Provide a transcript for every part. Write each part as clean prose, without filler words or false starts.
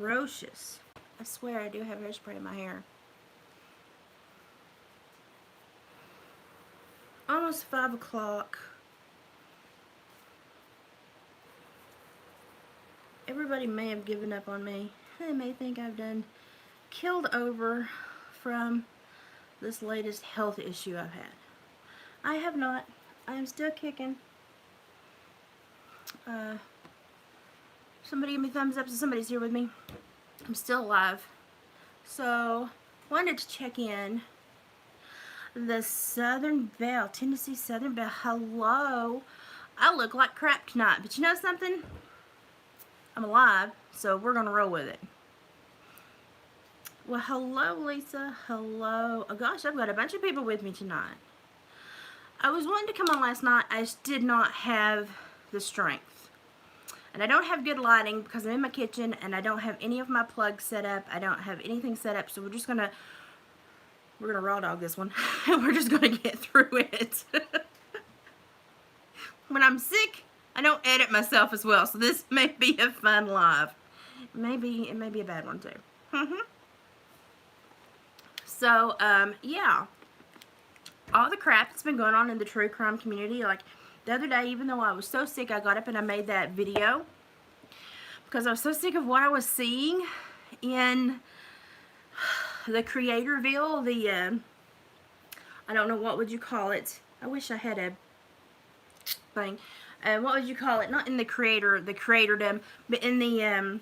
Ferocious. I swear I do have hairspray in my hair. Almost 5 o'clock. Everybody may have given up on me. They may think I've killed over from this latest health issue I've had. I have not. I am still kicking. Somebody give me thumbs up so somebody's here with me. I'm still alive. So, wanted to check in. The Southern Belle, Tennessee Southern Belle. Hello. I look like crap tonight, but you know something? I'm alive, so we're gonna roll with it. Well, hello, Lisa. Hello. Oh gosh, I've got a bunch of people with me tonight. I was wanting to come on last night. I just did not have the strength. And I don't have good lighting because I'm in my kitchen and I don't have any of my plugs set up. I don't have anything set up, so we're gonna raw dog this one. And we're just gonna get through it. When I'm sick, I don't edit myself as well, so this may be a fun live. It may be a bad one too. So, yeah. All the crap that's been going on in the true crime community, like the other day, even though I was so sick, I got up and I made that video because I was so sick of what I was seeing in the Creatorville, I don't know, what would you call it? I wish I had a thing. What would you call it? Not in the creatordom, but in the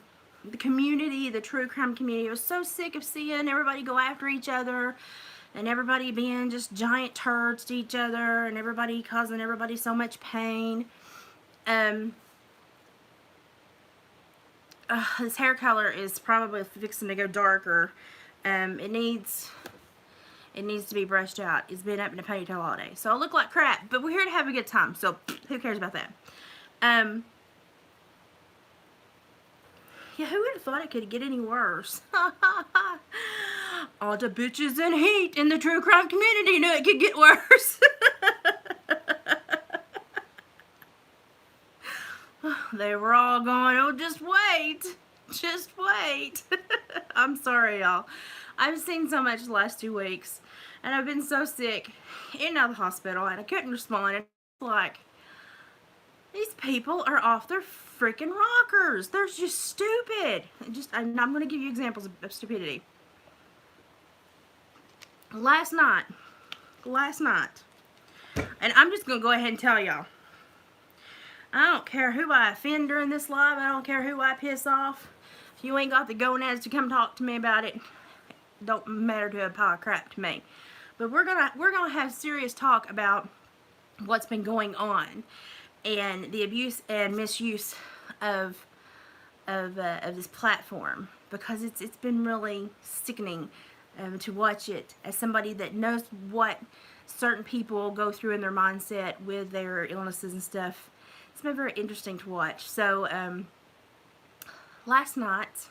community, the true crime community. I was so sick of seeing everybody go after each other and everybody being just giant turds to each other and everybody causing everybody so much pain. This hair color is probably fixing to go darker. It needs to be brushed out. It's been up in a ponytail all day. So I look like crap, but we're here to have a good time, so who cares about that? Yeah, who would have thought it could get any worse? All the bitches in heat in the true crime community knew it could get worse. They were all going, oh, just wait. Just wait. I'm sorry, y'all. I've seen so much the last 2 weeks, and I've been so sick in and out of the hospital, and I couldn't respond. It's like, these people are off their freaking rockers. They're just stupid. I'm going to give you examples of stupidity. Last night, and I'm just going to go ahead and tell y'all, I don't care who I offend during this live. I don't care who I piss off. If you ain't got the gonads to come talk to me about it, don't matter to a pile of crap to me. But we're gonna have serious talk about what's been going on and the abuse and misuse of this platform, because it's been really sickening to watch it as somebody that knows what certain people go through in their mindset with their illnesses and stuff. It's been very interesting to watch. So last night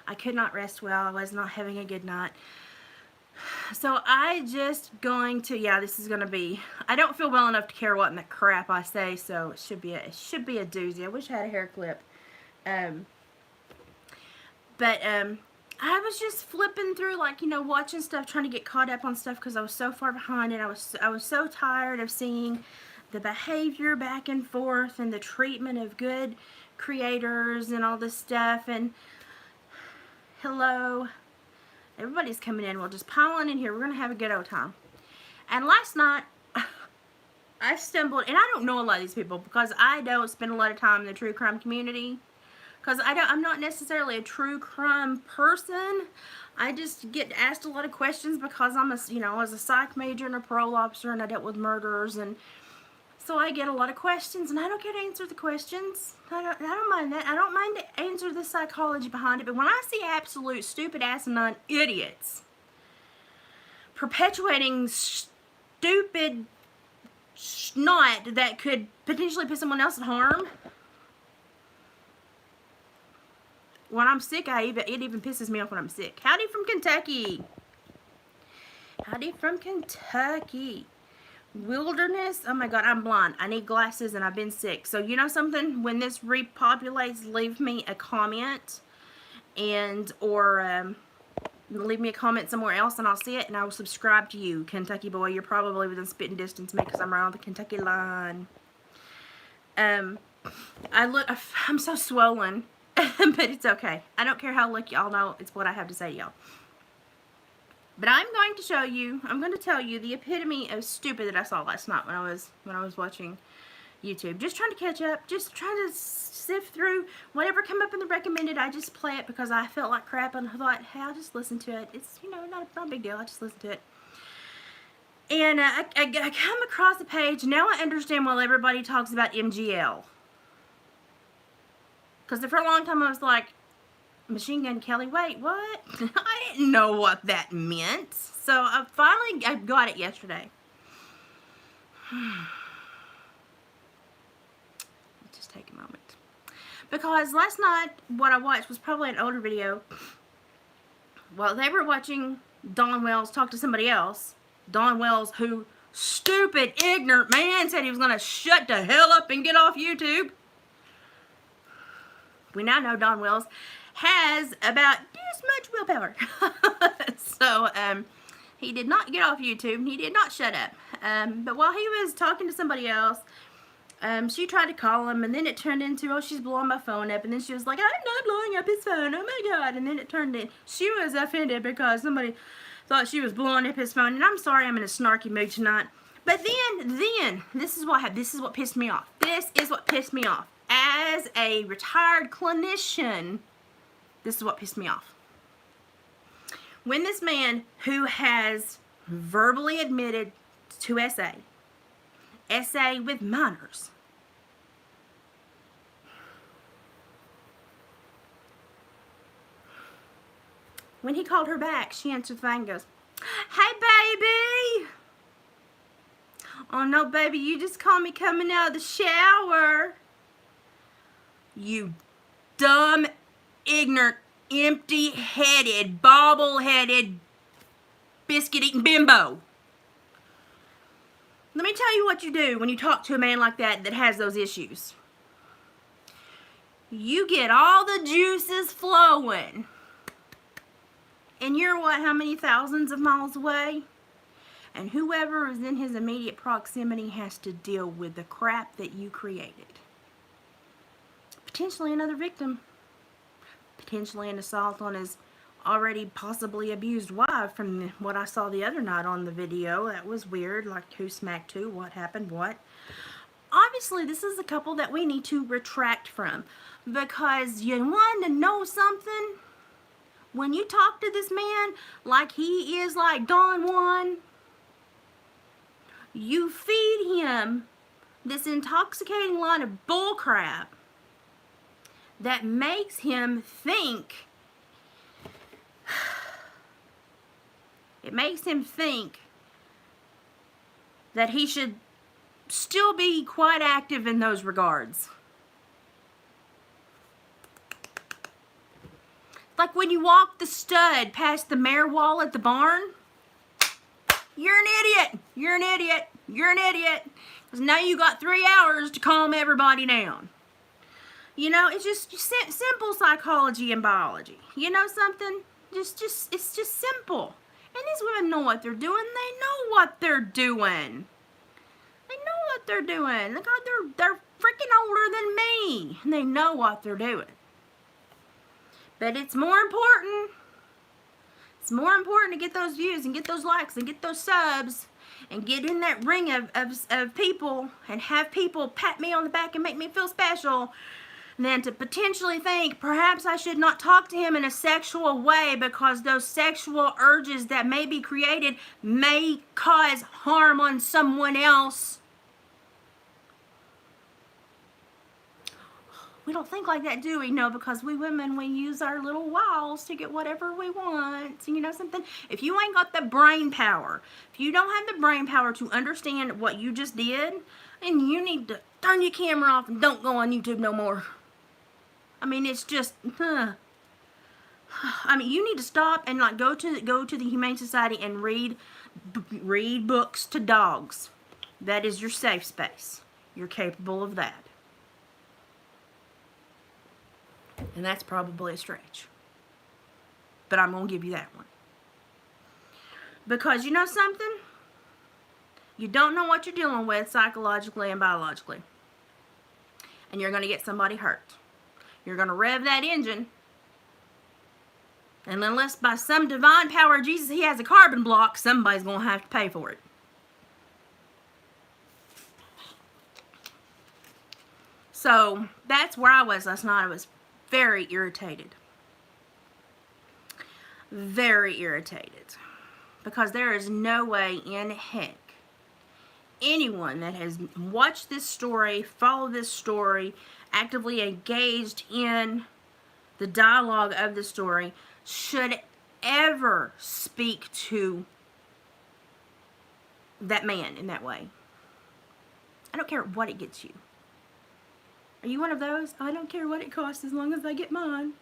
I could not rest well. I was not having a good night. So I just going to, yeah, this is going to be, I don't feel well enough to care what in the crap I say, so it should be a doozy. I wish I had a hair clip. But I was just flipping through, like, you know, watching stuff, trying to get caught up on stuff because I was so far behind, and I was so tired of seeing the behavior back and forth and the treatment of good creators and all this stuff. And hello, everybody's coming in. We'll just pile on in here. We're gonna have a good old time. And last night I stumbled, and I don't know a lot of these people because I don't spend a lot of time in the true crime community, because I'm not necessarily a true crime person. I just get asked a lot of questions because I was a psych major and a parole officer, and I dealt with murderers, and so I get a lot of questions, and I don't get to answer the questions. I don't mind that. I don't mind to answer the psychology behind it. But when I see absolute stupid asinine idiots perpetuating stupid snot that could potentially put someone else at harm, when I'm sick, it even pisses me off when I'm sick. Howdy from Kentucky. Howdy from Kentucky. Wilderness. Oh my god, I'm blind. I need glasses and I've been sick. So you know something? When this repopulates, leave me a comment and or leave me a comment somewhere else and I'll see it and I will subscribe to you. Kentucky boy, you're probably within spitting distance of me because I'm right on the Kentucky line. I'm so swollen, but it's okay. I don't care how look, y'all know it's what I have to say to y'all. But I'm going to show you, I'm going to tell you the epitome of stupid that I saw last night when I was watching YouTube. Just trying to catch up, just trying to sift through whatever come up in the recommended. I just play it because I felt like crap and I thought, hey, I'll just listen to it. It's, you know, not a big deal. I just listen to it. And I come across the page. Now I understand why everybody talks about MGL. Because for a long time I was like, Machine Gun Kelly, wait, what? I didn't know what that meant. So I got it yesterday. Just take a moment. Because last night, what I watched was probably an older video. While they were watching Dawn Wells talk to somebody else. Dawn Wells, who, stupid, ignorant man, said he was going to shut the hell up and get off YouTube. We now know Dawn Wells has about this much willpower. So, he did not get off YouTube. He did not shut up. But while he was talking to somebody else, she tried to call him, and then it turned into, oh, she's blowing my phone up. And then she was like, I'm not blowing up his phone. Oh, my God. And then it turned in, she was offended because somebody thought she was blowing up his phone. And I'm sorry I'm in a snarky mood tonight. But then, this is what pissed me off. This is what pissed me off. As a retired clinician, this is what pissed me off. When this man who has verbally admitted to SA with minors, when he called her back, she answered the phone and goes, hey, baby. Oh, no, baby, you just called me coming out of the shower. You dumb, ignorant, empty-headed, bobble-headed, biscuit-eating bimbo. Let me tell you what you do when you talk to a man like that has those issues. You get all the juices flowing. And you're what, how many thousands of miles away? And whoever is in his immediate proximity has to deal with the crap that you created. Potentially another victim. Potentially an assault on his already possibly abused wife from what I saw the other night on the video. That was weird, like who smacked who, what happened, what. Obviously, this is a couple that we need to retract from. Because you want to know something? When you talk to this man like he is like Don Juan, you feed him this intoxicating line of bullcrap that makes him think, that he should still be quite active in those regards. Like when you walk the stud past the mare wall at the barn, you're an idiot. You're an idiot. You're an idiot. Because now you got 3 hours to calm everybody down. You know, it's just simple psychology and biology. You know something? It's just simple. And these women know what they're doing. They know what they're doing. They know what they're doing. Look, they're freaking older than me. And they know what they're doing. But it's more important. It's more important to get those views and get those likes and get those subs and get in that ring of people and have people pat me on the back and make me feel special than to potentially think perhaps I should not talk to him in a sexual way because those sexual urges that may be created may cause harm on someone else. We don't think like that, do we? No, because we women, we use our little wiles to get whatever we want. So, you know something? If you ain't got the brain power, if you don't have the brain power to understand what you just did, then you need to turn your camera off and don't go on YouTube no more. I mean, it's just, I mean, you need to stop and like go to the Humane Society and read books to dogs. That is your safe space. You're capable of that. And that's probably a stretch. but I'm going to give you that one. Because you know something? You don't know what you're dealing with psychologically and biologically. And you're going to get somebody hurt. You're going to rev that engine. And unless by some divine power of Jesus he has a carbon block, somebody's going to have to pay for it. So that's where I was last night. I was very irritated. Very irritated. Because there is no way in heck anyone that has watched this story, followed this story, actively engaged in the dialogue of the story should ever speak to that man in that way. I don't care what it gets you. Are you one of those? I don't care what it costs as long as I get mine.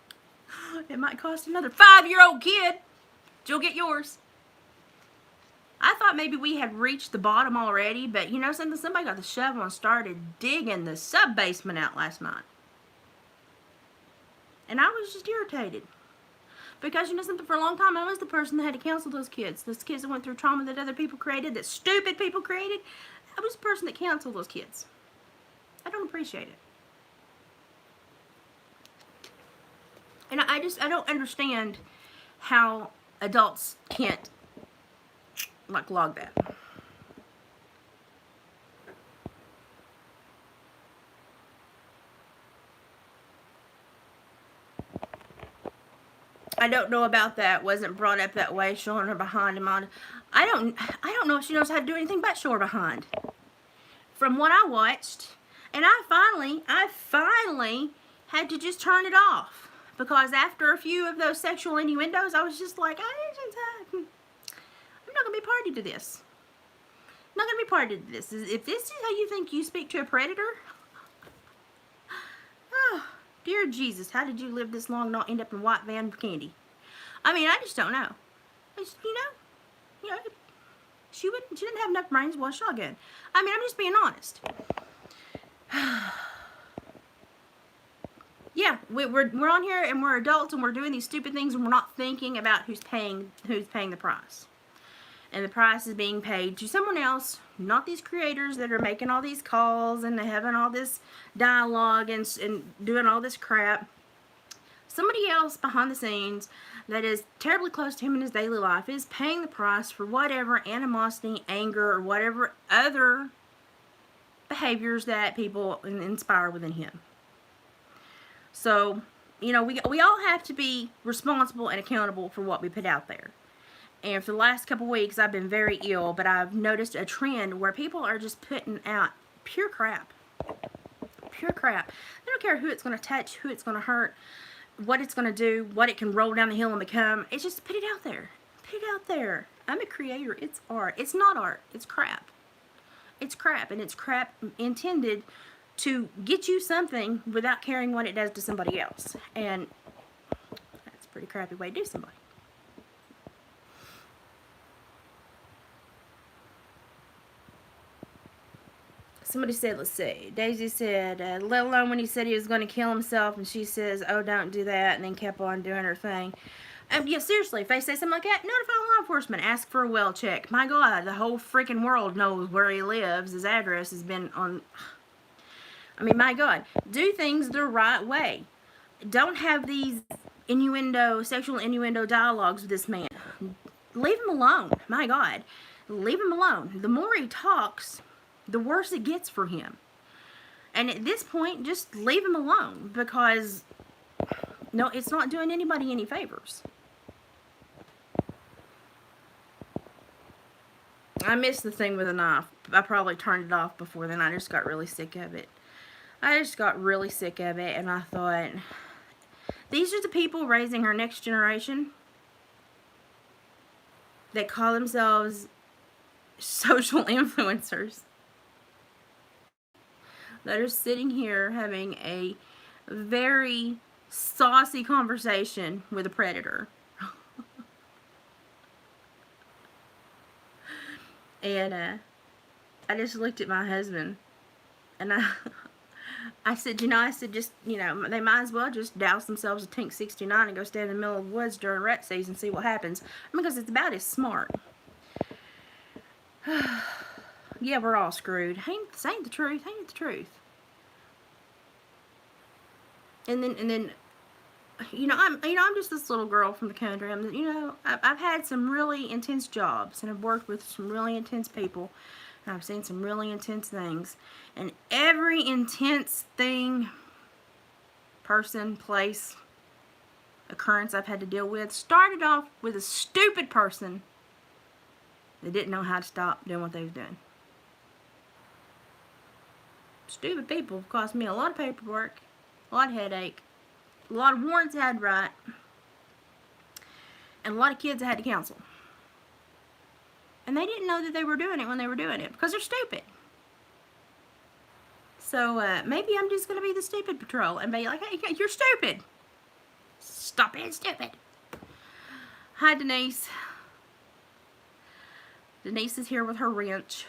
It might cost another 5-year-old kid, but you'll get yours. I thought maybe we had reached the bottom already, but you know something? Somebody got the shovel and started digging the sub-basement out last night. And I was just irritated. Because you know something? For a long time, I was the person that had to counsel those kids. Those kids that went through trauma that other people created, that stupid people created. I was the person that counseled those kids. I don't appreciate it. And I don't understand how adults can't, like, log that. I don't know about that. Wasn't brought up that way, showing her behind him on. I don't know if she knows how to do anything but show her behind. From what I watched, and I finally had to just turn it off. Because after a few of those sexual innuendos, I was just like, I'm not going to be party to this. I'm not going to be party to this. If this is how you think you speak to a predator, oh, dear Jesus, how did you live this long and not end up in a white van of candy? I mean, I just don't know. You know, she didn't have enough brains to wash shotgun. I mean, I'm just being honest. Yeah, we're on here and we're adults and we're doing these stupid things and we're not thinking about who's paying the price. And the price is being paid to someone else, not these creators that are making all these calls and having all this dialogue and doing all this crap. Somebody else behind the scenes that is terribly close to him in his daily life is paying the price for whatever animosity, anger, or whatever other behaviors that people inspire within him. So, you know, we all have to be responsible and accountable for what we put out there. And for the last couple weeks, I've been very ill, but I've noticed a trend where people are just putting out pure crap. Pure crap. They don't care who it's going to touch, who it's going to hurt, what it's going to do, what it can roll down the hill and become. It's just put it out there. Put it out there. I'm a creator. It's art. It's not art. It's crap. It's crap, and it's crap intended to get you something without caring what it does to somebody else. And that's a pretty crappy way to do somebody. Somebody said, let's see. Daisy said, let alone when he said he was going to kill himself, and she says, oh, don't do that, and then kept on doing her thing. Yeah, seriously, if they say something like that, notify law enforcement. Ask for a well check. My God, the whole freaking world knows where he lives. His address has been on... I mean, my God, do things the right way. Don't have these sexual innuendo dialogues with this man. Leave him alone. My God, leave him alone. The more he talks, the worse it gets for him. And at this point, just leave him alone, because no, it's not doing anybody any favors. I missed the thing with the knife. I probably turned it off before then. I just got really sick of it. And I thought, these are the people raising our next generation that call themselves social influencers, that are sitting here having a very saucy conversation with a predator. And I just looked at my husband, and I said, just, they might as well just douse themselves a Tink 69 and go stand in the middle of the woods during rat season and see what happens. Because it's about as smart. Yeah, we're all screwed. This ain't the truth. Ain't it the truth? And then, I'm just this little girl from the country. I've had some really intense jobs, and I've worked with some really intense people, and I've seen some really intense things. And every intense thing, person, place, occurrence I've had to deal with started off with a stupid person that didn't know how to stop doing what they was doing. Stupid people have cost me a lot of paperwork, a lot of headache, a lot of warrants I had to write, and a lot of kids I had to counsel. And they didn't know that they were doing it when they were doing it because they're stupid. So maybe I'm just going to be the stupid patrol and be like, hey, you're stupid. Stop being stupid. Hi, Denise. Denise is here with her wrench.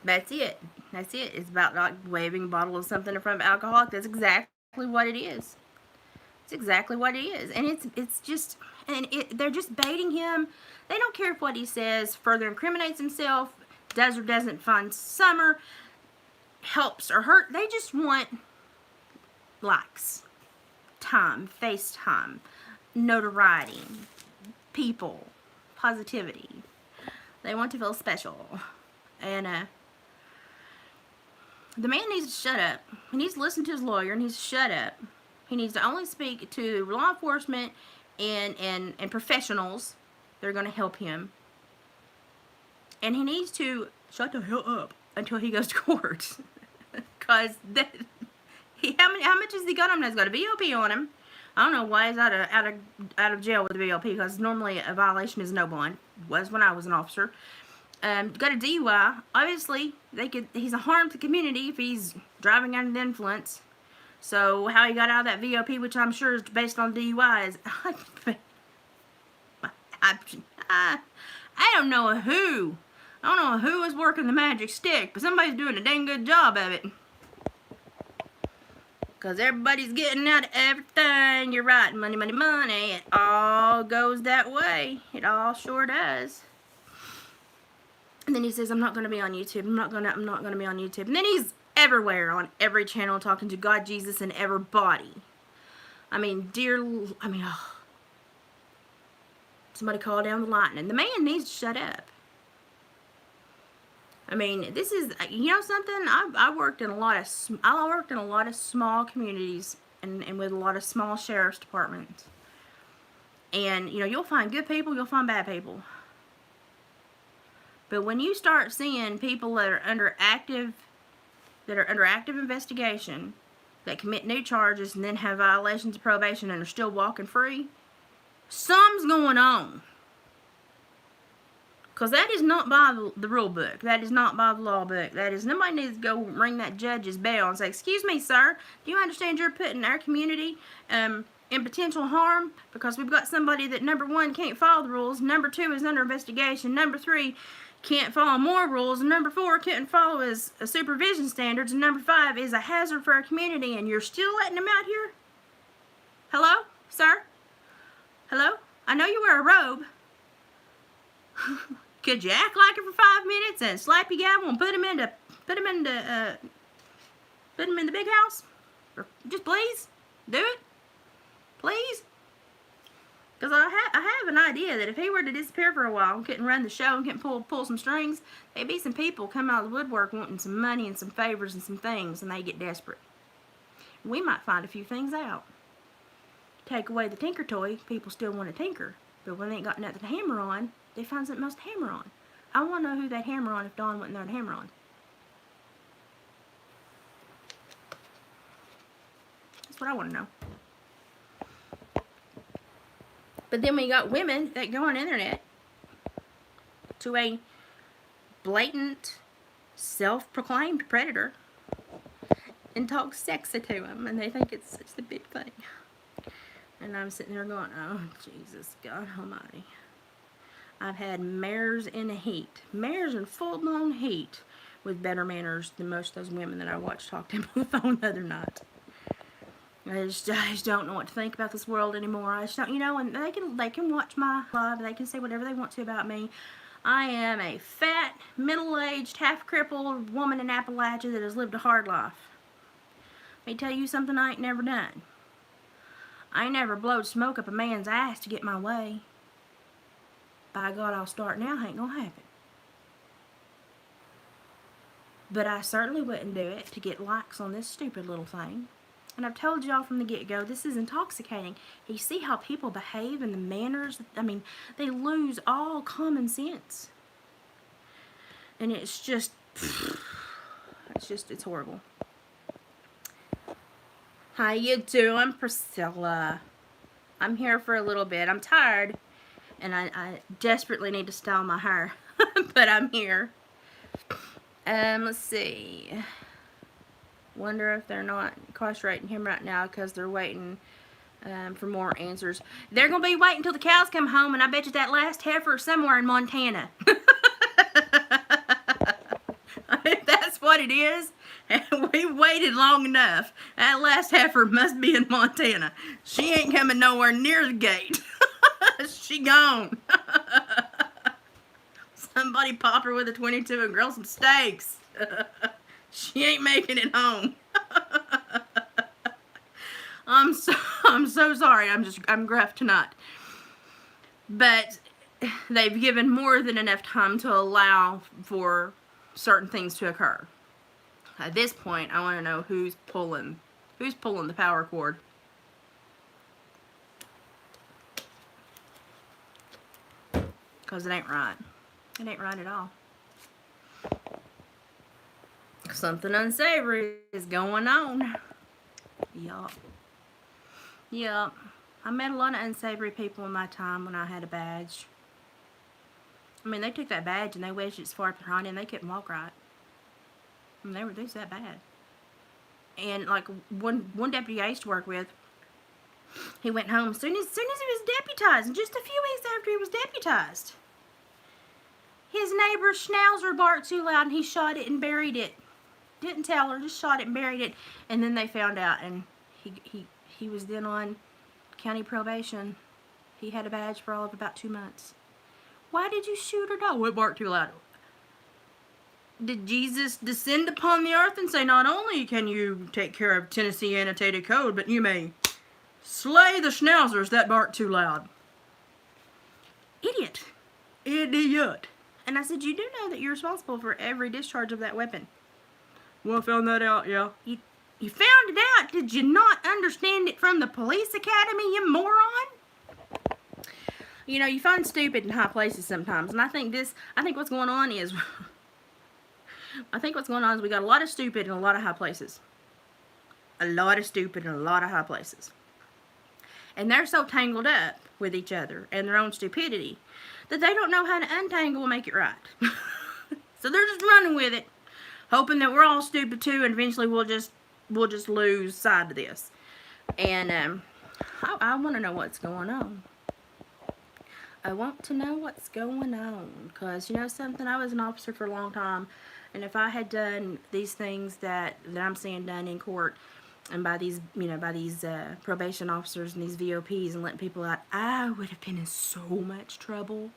That's it. That's it. It's about like waving a bottle of something in front of an alcoholic. That's exactly what it is. It's exactly what it is. And it's just, they're just baiting him. They don't care if what he says further incriminates himself, does or doesn't find Summer, helps or hurt. They just want likes, time, FaceTime, notoriety, people, positivity. They want to feel special. And the man needs to shut up. He needs to listen to his lawyer and he needs to shut up. He needs to only speak to law enforcement and professionals that are going to help him. And he needs to shut the hell up until he goes to court. Because how much has he got on him? He's got a VOP on him. I don't know why he's out of jail with a VOP, because normally a violation is no bond. Was when I was an officer. Got a DUI. Obviously, he's a harm to the community if he's driving under the influence. So how he got out of that VOP, which I'm sure is based on DUI, is I don't know who. I don't know who is working the magic stick, but somebody's doing a dang good job of it. Because everybody's getting out of everything. You're right. Money, money, money. It all goes that way. It all sure does. And then he says, I'm not going to be on YouTube. I'm not going to be on YouTube. And then he's everywhere on every channel talking to God, Jesus, and everybody. I mean, somebody call down the lightning. The man needs to shut up. I mean, this is, something, I worked in a lot of small communities and with a lot of small sheriff's departments. And, you'll find good people, you'll find bad people. But when you start seeing people that are under active investigation, that commit new charges and then have violations of probation and are still walking free, something's going on. Because that is not by the rule book. That is not by the law book. Nobody needs to go ring that judge's bell and say, excuse me, sir, do you understand you're putting our community in potential harm? Because we've got somebody that, number one, can't follow the rules. Number two, is under investigation. Number three, can't follow more rules. And number four, couldn't follow his supervision standards. And number five, is a hazard for our community. And you're still letting him out here? Hello, sir? Hello? I know you wear a robe. Could you act like it for 5 minutes and slap your gavel and put him in the big house? Or just please do it, please. Because I have an idea that if he were to disappear for a while and couldn't run the show and couldn't pull some strings, there'd be some people come out of the woodwork wanting some money and some favors and some things, and they get desperate. We might find a few things out. Take away the tinker toy, people still want to tinker, but when they ain't got nothing to hammer on, they find something else to hammer on. I want to know who they'd hammer on if Dawn wasn't there to hammer on. That's what I want to know. But then we got women that go on the internet to a blatant, self-proclaimed predator and talk sexy to them, and they think it's such a big thing. And I'm sitting there going, oh, Jesus, God almighty. I've had mayors in heat. Mayors in full-blown heat with better manners than most of those women that I watched talk to him on the phone the other night. I just don't know what to think about this world anymore. I just don't, you know, and they can watch my live, they can say whatever they want to about me. I am a fat, middle-aged, half-crippled woman in Appalachia that has lived a hard life. Let me tell you something I ain't never done. I ain't never blowed smoke up a man's ass to get my way. By God, I'll start now. Ain't gonna happen. But I certainly wouldn't do it to get likes on this stupid little thing. And I've told y'all from the get-go, this is intoxicating. You see how people behave and the manners. I mean, they lose all common sense. And it's just, it's horrible. How you doing, Priscilla? I'm here for a little bit. I'm tired, and I desperately need to style my hair, but I'm here. Let's see. Wonder if they're not incarcerating him right now because they're waiting for more answers. They're going to be waiting until the cows come home, and I bet you that last heifer is somewhere in Montana. If that's what it is, we waited long enough. That last heifer must be in Montana. She ain't coming nowhere near the gate. She gone. Somebody pop her with a 22 and grill some steaks. She ain't making it home. I'm so sorry. I'm gruff tonight. But they've given more than enough time to allow for certain things to occur. At this point, I want to know who's pulling the power cord. Because it ain't right. It ain't right at all. Something unsavory is going on. Yup. Yup. I met a lot of unsavory people in my time when I had a badge. I mean, they took that badge and they wedged it as far up behind and they couldn't walk right. I mean, they were that bad. And like one deputy I used to work with, he went home as soon as he was deputized, and just a few weeks after he was deputized, his neighbor's schnauzer barked too loud and he shot it and buried it. Didn't tell her, just shot it and buried it. And then they found out, and he was then on county probation. He had a badge for all of about 2 months. Why did you shoot her dog? What barked too loud? Did Jesus descend upon the earth and say, not only can you take care of Tennessee annotated code, but you may slay the schnauzers that bark too loud? Idiot. Idiot. And I said, you do know that you're responsible for every discharge of that weapon. Well, I found that out, yeah. You found it out? Did you not understand it from the police academy, you moron? You know, you find stupid in high places sometimes. And I think what's going on is, we got a lot of stupid in a lot of high places. A lot of stupid in a lot of high places. And they're so tangled up with each other and their own stupidity that they don't know how to untangle and make it right. So they're just running with it, hoping that we're all stupid too, and eventually we'll just lose sight of this. And I want to know what's going on. I want to know what's going on, because you know something, I was an officer for a long time, and if I had done these things that I'm seeing done in court, and by these probation officers and these VOPs and letting people out, I would have been in so much trouble,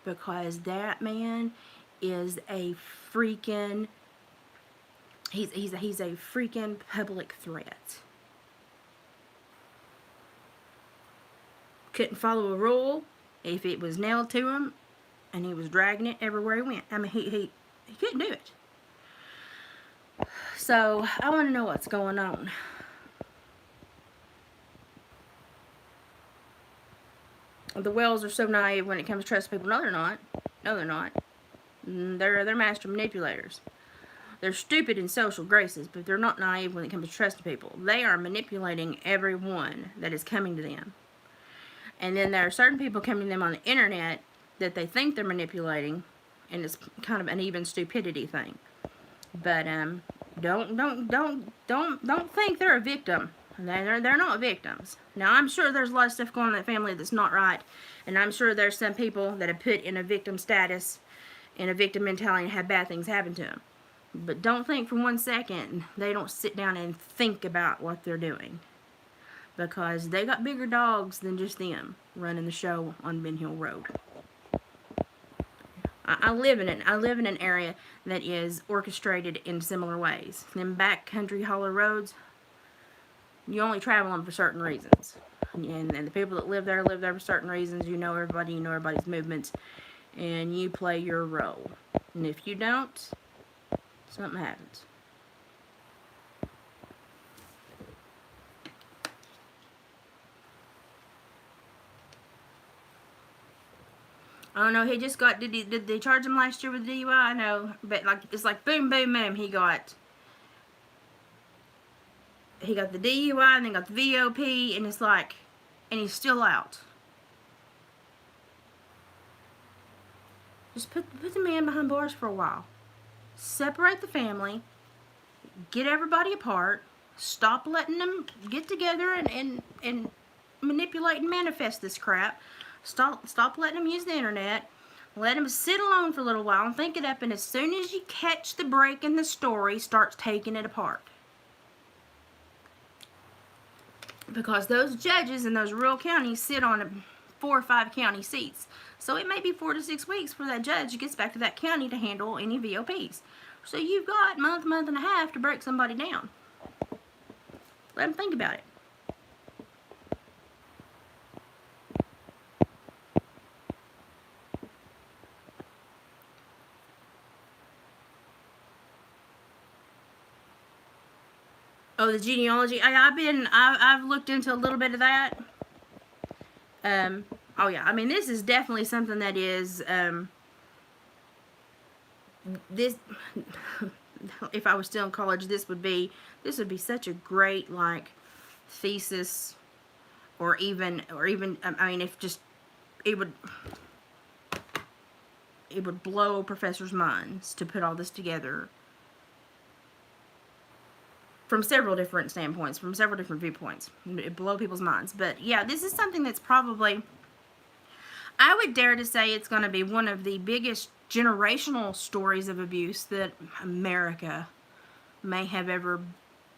because that man is a freaking, he's a freaking public threat. Couldn't follow a rule if it was nailed to him, and he was dragging it everywhere he went. I mean, he couldn't do it. So I want to know what's going on. The Wells are so naive when it comes to trust people. No, they're not. No, they're not. They're master manipulators. They're stupid in social graces, but they're not naive when it comes to trusting people. They are manipulating everyone that is coming to them. And then there are certain people coming to them on the internet that they think they're manipulating, and it's kind of an even stupidity thing. But don't think they're a victim. They're not victims. Now, I'm sure there's a lot of stuff going on in that family that's not right, and I'm sure there's some people that are put in a victim status, in a victim mentality, and have bad things happen to them. But don't think for 1 second they don't sit down and think about what they're doing, because they got bigger dogs than just them running the show on Ben Hill Road. I live in it. I live in an area that is orchestrated in similar ways. Them backcountry hollow roads, you only travel them for certain reasons. And the people that live there for certain reasons. You know everybody, you know everybody's movements, and you play your role. And if you don't, something happens. I don't know, he just got, did they charge him last year with DUI? I know, but like, it's like boom, boom, boom, he got the DUI and then got the VOP, and it's like, and he's still out. Just put the man behind bars for a while. Separate the family, get everybody apart, stop letting them get together and manipulate and manifest this crap. Stop letting them use the internet. Let them sit alone for a little while and think it up, and as soon as you catch the break in the story, start taking it apart. Because those judges in those rural counties sit on 4 or 5 county seats. So it may be 4 to 6 weeks before that judge gets back to that county to handle any VOPs. So you've got month and a half to break somebody down. Let them think about it. Oh, the genealogy. I've looked into a little bit of that. Oh yeah. I mean, this is definitely something that is this. If I was still in college, this would be such a great like thesis, or even I mean, if just it would blow professors' minds to put all this together. From several different standpoints, from several different viewpoints. It blow people's minds. But yeah, this is something that's probably, I would dare to say it's going to be one of the biggest generational stories of abuse that America may have ever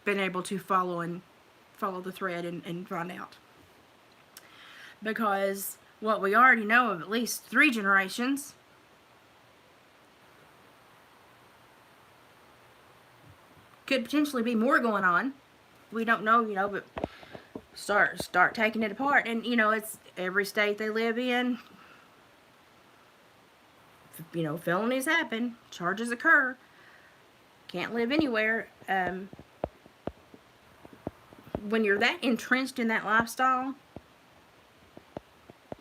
been able to follow the thread and find out. Because what we already know of at least 3 generations, could potentially be more going on. We don't know, but start taking it apart. And, it's every state they live in, felonies happen, charges occur, can't live anywhere. When you're that entrenched in that lifestyle,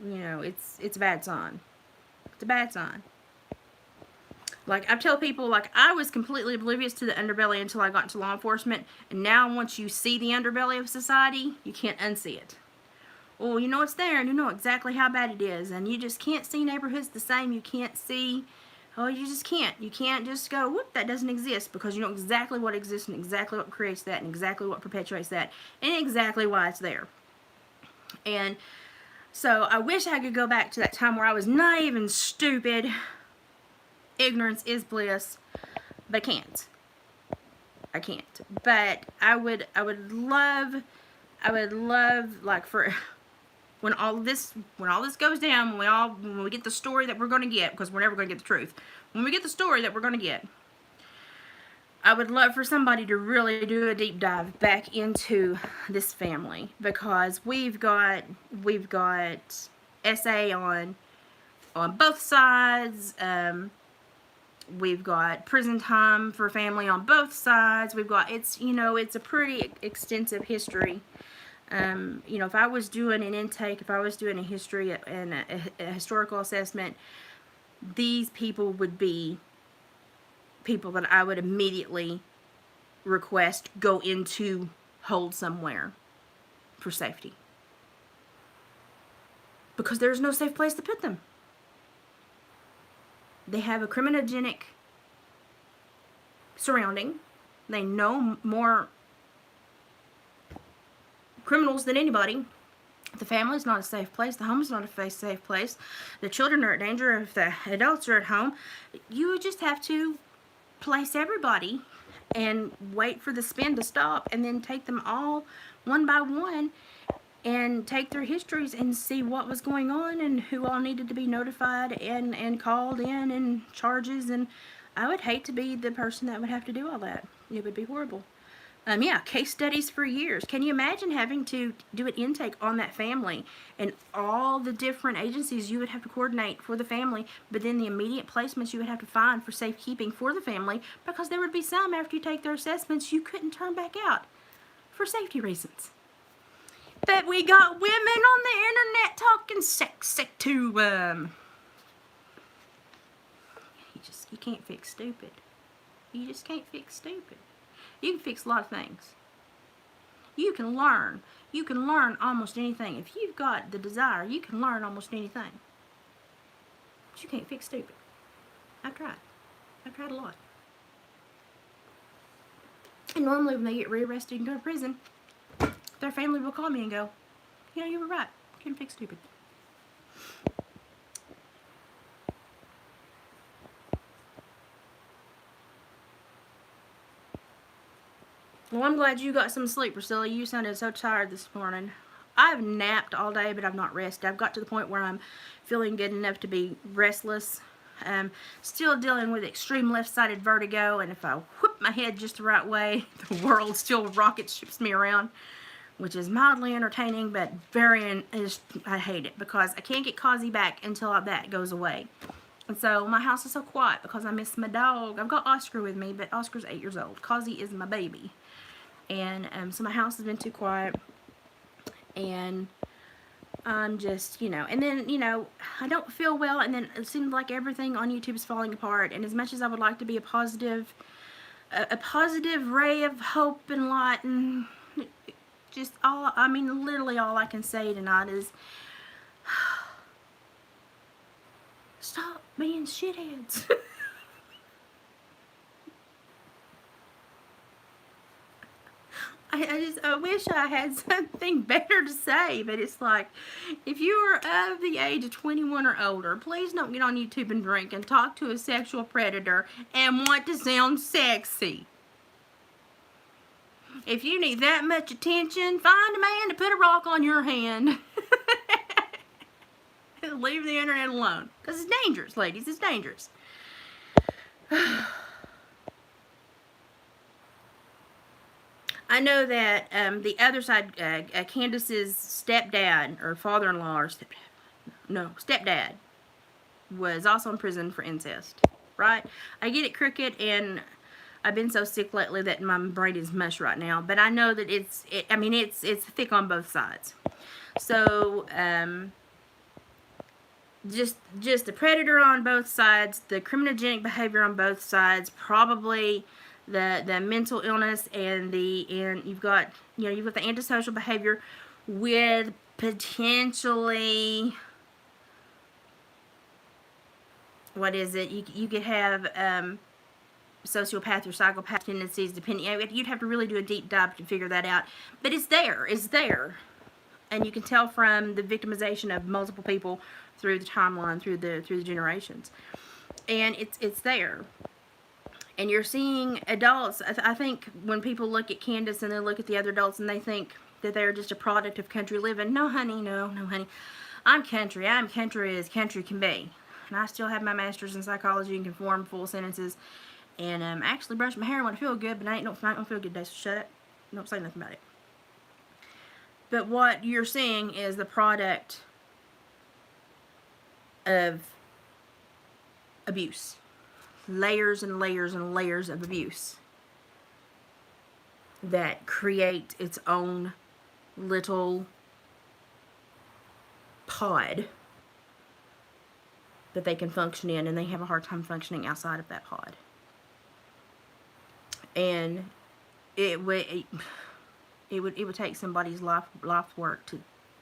it's a bad sign. It's a bad sign. Like, I tell people, like, I was completely oblivious to the underbelly until I got into law enforcement. And now, once you see the underbelly of society, you can't unsee it. Well, you know it's there, and you know exactly how bad it is. And you just can't see neighborhoods the same. You can't see, you just can't. You can't just go, whoop, that doesn't exist. Because you know exactly what exists, and exactly what creates that, and exactly what perpetuates that, and exactly why it's there. And so, I wish I could go back to that time where I was naive and stupid. Ignorance is bliss, but I can't. But I would love, like, for when all this goes down, when we get the story that we're going to get, because we're never going to get the truth. When we get the story that we're going to get, I would love for somebody to really do a deep dive back into this family, because we've got SA on both sides. We've got prison time for family on both sides. We've got, it's a pretty extensive history. If I was doing an intake, if I was doing a history and a historical assessment, these people would be people that I would immediately request go into hold somewhere for safety. Because there's no safe place to put them. They have a criminogenic surrounding. They know more criminals than anybody. The family is not a safe place. The home is not a safe place. The children are at danger if the adults are at home. You would just have to place everybody and wait for the spin to stop, and then take them all one by one and take their histories and see what was going on and who all needed to be notified and called in and charges. And I would hate to be the person that would have to do all that. It would be horrible. Yeah, case studies for years. Can you imagine having to do an intake on that family and all the different agencies you would have to coordinate for the family, but then the immediate placements you would have to find for safekeeping for the family, because there would be some after you take their assessments you couldn't turn back out for safety reasons. But we got women on the internet talking sex to you can't fix stupid. You just can't fix stupid. You can fix a lot of things. You can learn. You can learn almost anything. If you've got the desire, you can learn almost anything. But you can't fix stupid. I've tried. I've tried a lot. And normally when they get rearrested and go to prison, their family will call me and go, you know, you were right. You can fix stupid. Well, I'm glad you got some sleep, Priscilla. You sounded so tired this morning. I've napped all day, but I've not rested. I've got to the point where I'm feeling good enough to be restless. Still dealing with extreme left-sided vertigo, and if I whip my head just the right way, the world still rocket ships me around, which is mildly entertaining, but I hate it because I can't get Kazi back until that goes away. And so my house is so quiet because I miss my dog. I've got Oscar with me, but Oscar's 8 years old. Kazi is my baby. And so my house has been too quiet, and I'm just, and then, I don't feel well, and then it seems like everything on YouTube is falling apart. And as much as I would like to be a positive ray of hope and light, and just literally all I can say tonight is stop being shitheads. I wish I had something better to say, but it's like, if you are of the age of 21 or older, please don't get on YouTube and drink and talk to a sexual predator and want to sound sexy. If you need that much attention, find a man to put a rock on your hand. Leave the internet alone. Because it's dangerous, ladies. It's dangerous. I know that the other side, Candace's stepdad, or father-in-law, or stepdad, was also in prison for incest, right? I get it crooked, and I've been so sick lately that my brain is mush right now, but I know that it's thick on both sides. So, just the predator on both sides, the criminogenic behavior on both sides, probably the mental illness, and you've got the antisocial behavior with potentially, what is it? You could have sociopath or psychopath tendencies, depending. You'd have to really do a deep dive to figure that out. But it's there, and you can tell from the victimization of multiple people through the timeline, through the generations, and it's there. And you're seeing adults. I think when people look at Candace and they look at the other adults and they think that they're just a product of country living. No, honey, no, honey. I'm country. I'm country as country can be. And I still have my master's in psychology and can form full sentences. And actually brush my hair when I feel good, but I don't feel good today, so shut up. Don't say nothing about it. But what you're seeing is the product of abuse. Layers and layers and layers of abuse that create its own little pod that they can function in, and they have a hard time functioning outside of that pod. And it would take somebody's life work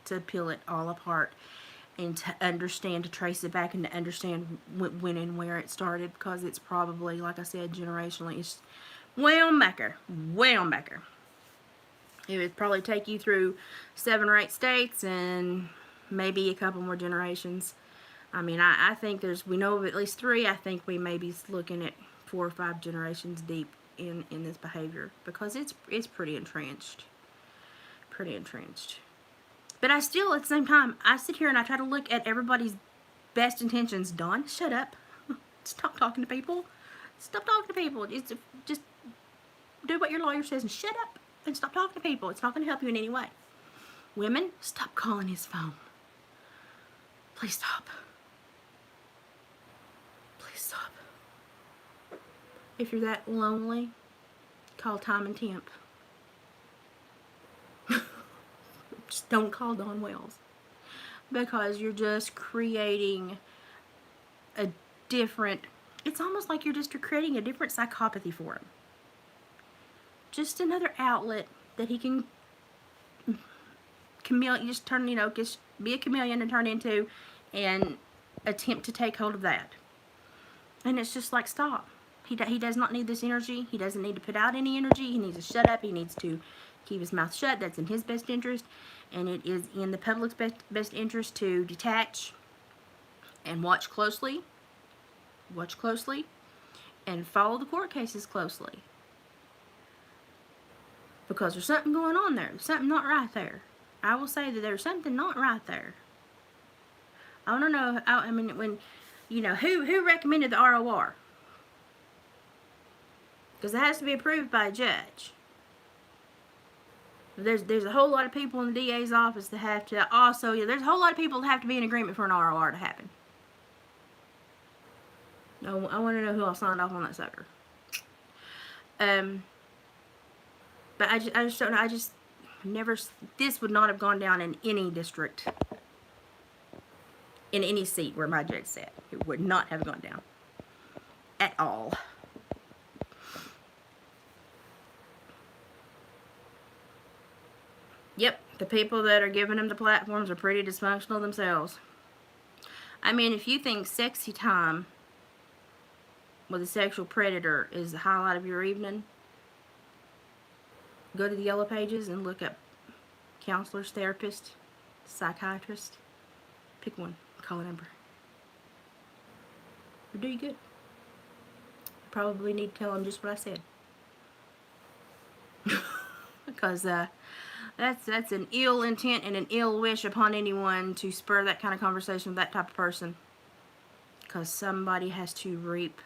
to peel it all apart and to understand, to trace it back, and to understand when and where it started, because it's probably, like I said, generationally, it's way on backer. It would probably take you through 7 or 8 states and maybe a couple more generations. I mean, I think we know of at least 3. I think we may be looking at 4 or 5 generations deep in this behavior, because it's pretty entrenched. Pretty entrenched. But I still, at the same time, I sit here and I try to look at everybody's best intentions. Dawn, shut up. Stop talking to people. Stop talking to people. Just do what your lawyer says and shut up and stop talking to people. It's not going to help you in any way. Women, stop calling his phone. Please stop. Please stop. If you're that lonely, call Time and Temp. Just don't call Dawn Wells, because you're just creating a different, it's almost like you're just creating a different psychopathy for him. Just another outlet that he can just turn, just be a chameleon and turn into, and attempt to take hold of that. And it's just like, stop. He does not need this energy. He doesn't need to put out any energy. He needs to shut up. He needs to keep his mouth shut. That's in his best interest, and it is in the public's best interest to detach and watch closely, and follow the court cases closely, because there's something going on there. There's something not right there. I will say that there's something not right there. I want to know. I mean, when who recommended the ROR? Because it has to be approved by a judge. There's a whole lot of people in the DA's office that have to also, there's a whole lot of people that have to be in agreement for an ROR to happen. No, I want to know who all signed off on that sucker. But I just don't know. This would not have gone down in any district, in any seat where my judge sat. It would not have gone down at all. Yep, the people that are giving them the platforms are pretty dysfunctional themselves. I mean, if you think sexy time with a sexual predator is the highlight of your evening, go to the Yellow Pages and look up counselors, therapists, psychiatrists. Pick one, call a number. It'll do you good. You probably need to tell them just what I said. Because that's an ill intent and an ill wish upon anyone to spur that kind of conversation with that type of person. Because somebody has to reap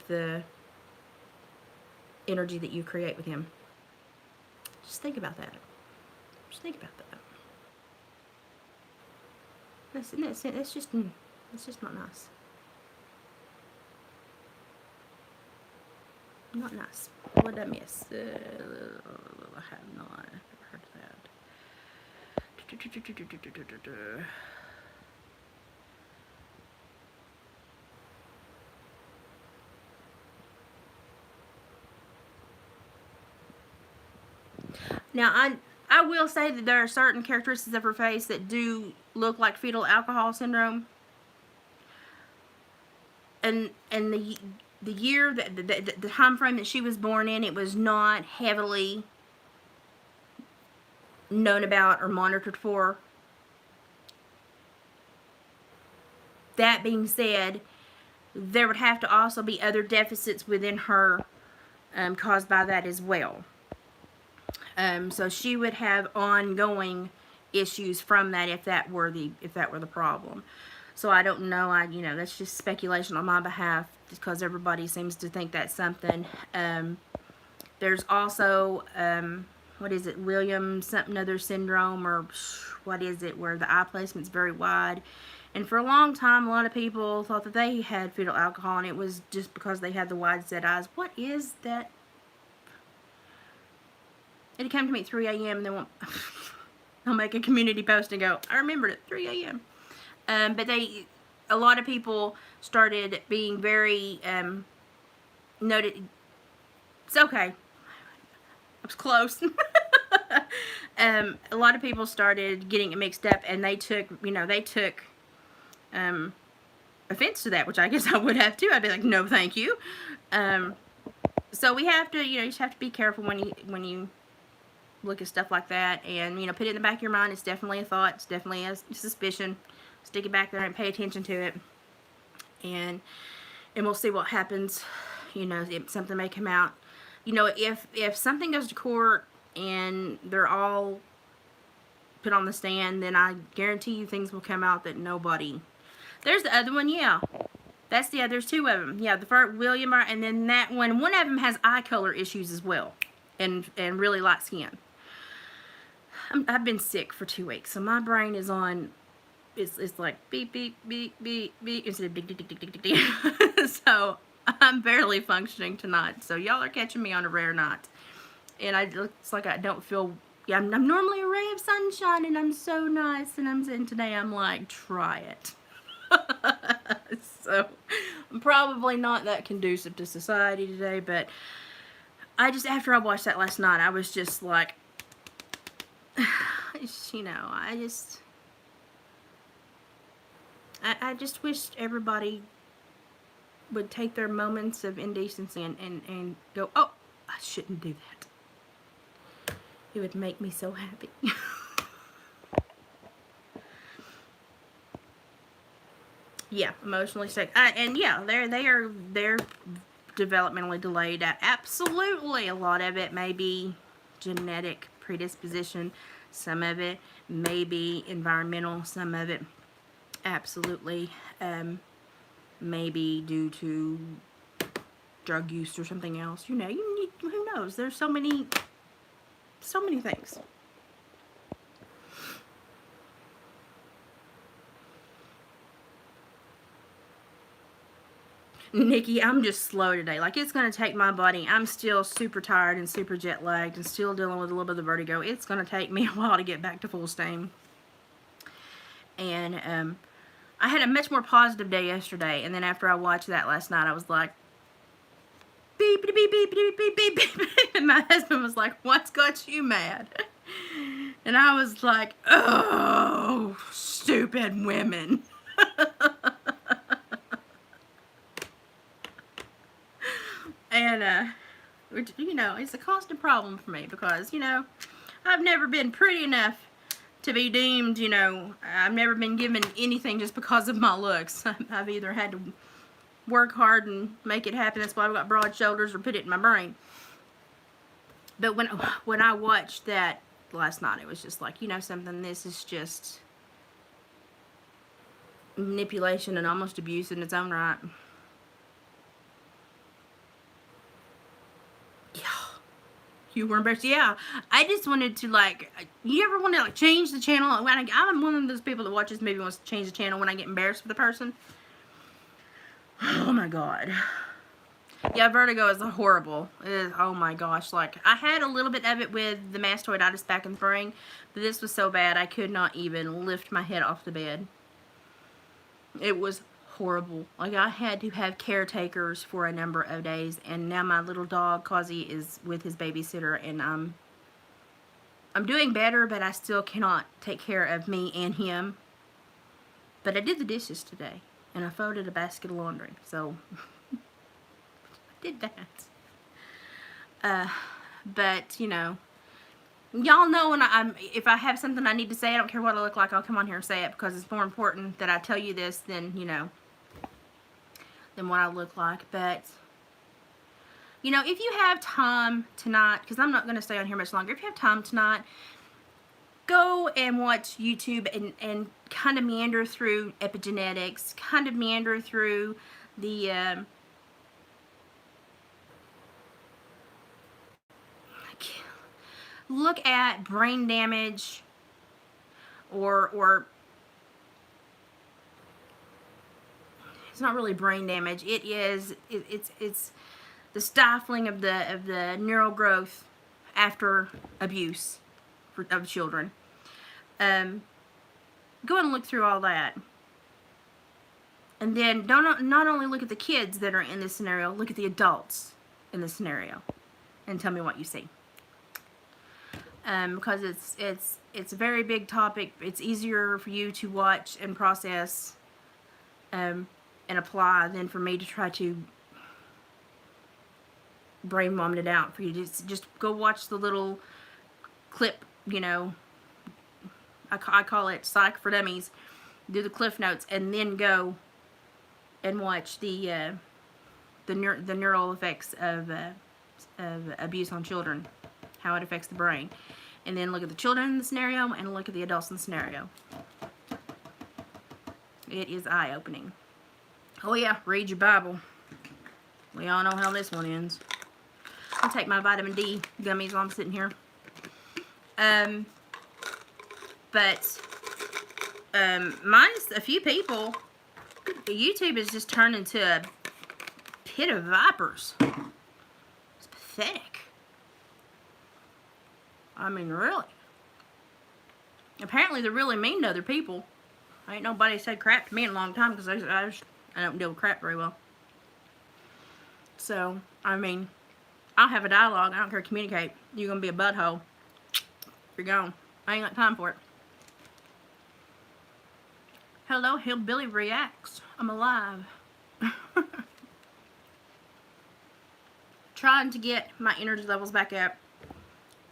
the energy that you create with him. Just think about that. Just think about that. It's just not nice. Not nice. What did I miss? I have not heard that. Now, I will say that there are certain characteristics of her face that do look like fetal alcohol syndrome. And the year, the time frame that she was born in, it was not heavily known about or monitored for. That being said, there would have to also be other deficits within her caused by that as well. So she would have ongoing issues from that if that were the problem. So I don't know. That's just speculation on my behalf, because everybody seems to think that's something. There's also what is it, Williams something other syndrome, or what is it, where the eye placement's very wide. And for a long time, a lot of people thought that they had fetal alcohol, and it was just because they had the wide set eyes. What is that? It came to me at 3 a.m. and then I'll make a community post and go, I remembered it, 3 a.m. But a lot of people started being very noted. It's okay. I was close. A lot of people started getting it mixed up, and they took offense to that, which I guess I would have too. I'd be like, no, thank you. So we have to, you just have to be careful when you look at stuff like that, and put it in the back of your mind. It's definitely a thought. It's definitely a suspicion. Stick it back there and pay attention to it, and we'll see what happens. If something may come out. If something goes to court and they're all put on the stand, then I guarantee you things will come out that nobody. There's the other one, yeah. There's two of them. Yeah, the first William, and then that one of them has eye color issues as well, and really light skin. I've been sick for 2 weeks, so my brain is on. It's like beep beep beep beep beep instead of beep beep beep beep beep. So I'm barely functioning tonight. So y'all are catching me on a rare night, and it's like I don't feel. Yeah, I'm normally a ray of sunshine, and I'm so nice, and today I'm like, try it. So I'm probably not that conducive to society today, but after I watched that last night, I was just like, I just wished everybody would take their moments of indecency and go, oh, I shouldn't do that. It would make me so happy. Yeah, emotionally sick. And yeah, they're developmentally delayed. Absolutely, a lot of it may be genetic predisposition. Some of it may be environmental. Some of it absolutely may be due to drug use or something else. Who knows? There's so many things. Nikki, I'm just slow today. Like, it's going to take my body. I'm still super tired and super jet lagged and still dealing with a little bit of the vertigo. It's going to take me a while to get back to full steam. And I had a much more positive day yesterday. And then after I watched that last night, I was like, beep, beep, beep, beep, beep, beep, beep, beep. And my husband was like, what's got you mad? And I was like, oh, stupid women. And, it's a constant problem for me because, I've never been pretty enough to be deemed, I've never been given anything just because of my looks. I've either had to work hard and make it happen. That's why I've got broad shoulders, or put it in my brain. But when I watched that last night, it was just like, something, this is just manipulation and almost abuse in its own right. You were embarrassed? Yeah. I just wanted to, you ever want to, change the channel? I'm one of those people that watches maybe wants to change the channel when I get embarrassed with a person. Oh, my God. Yeah, vertigo is horrible. Oh, my gosh. I had a little bit of it with the mastoiditis back in the spring, but this was so bad I could not even lift my head off the bed. It was horrible. I had to have caretakers for a number of days, and now my little dog Kazi is with his babysitter, and I'm doing better, but I still cannot take care of me and him. But I did the dishes today, and I folded a basket of laundry, so I did that. But y'all know when if I have something I need to say, I don't care what I look like, I'll come on here and say it, because it's more important that I tell you this than than what I look like. But if you have time tonight, because I'm not going to stay on here much longer, if you have time tonight, go and watch YouTube and kind of meander through epigenetics, kind of meander through the look at brain damage or it's not really brain damage. It's the stifling of the neural growth after abuse of children. Go and look through all that. And then not only look at the kids that are in this scenario, look at the adults in this scenario and tell me what you see. Because it's a very big topic. It's easier for you to watch and process and apply than for me to try to brain vomited out for you. Just go watch the little clip, you know, I call it Psych for Dummies. Do the Cliff Notes and then go and watch the neural effects of abuse on children, how it affects the brain. And then look at the children in the scenario and look at the adults in the scenario. It is eye-opening. Oh yeah, read your Bible. We all know how this one ends. I'll take my vitamin D gummies while I'm sitting here. Minus a few people, YouTube has just turned into a pit of vipers. It's pathetic. I mean, really. Apparently, they're really mean to other people. Ain't nobody said crap to me in a long time because I don't deal with crap very well. So, I mean, I'll have a dialogue. I don't care to communicate. You're going to be a butthole. You're gone. I ain't got time for it. Hello, Hillbilly Reacts. I'm alive. Trying to get my energy levels back up,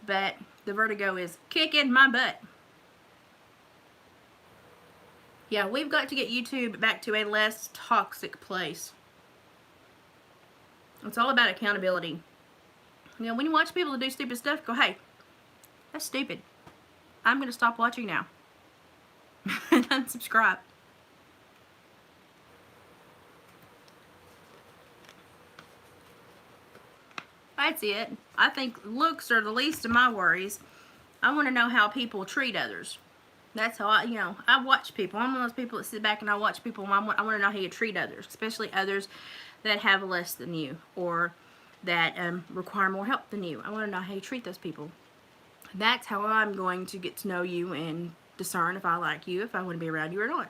but the vertigo is kicking my butt. Yeah, we've got to get YouTube back to a less toxic place. It's all about accountability. You know, when you watch people do stupid stuff, go, hey, that's stupid. I'm going to stop watching now. And unsubscribe. That's it. I think looks are the least of my worries. I want to know how people treat others. That's how I watch people. I'm one of those people that sit back and I watch people. And I want to know how you treat others, especially others that have less than you or that require more help than you. I want to know how you treat those people. That's how I'm going to get to know you and discern if I like you, if I want to be around you or not.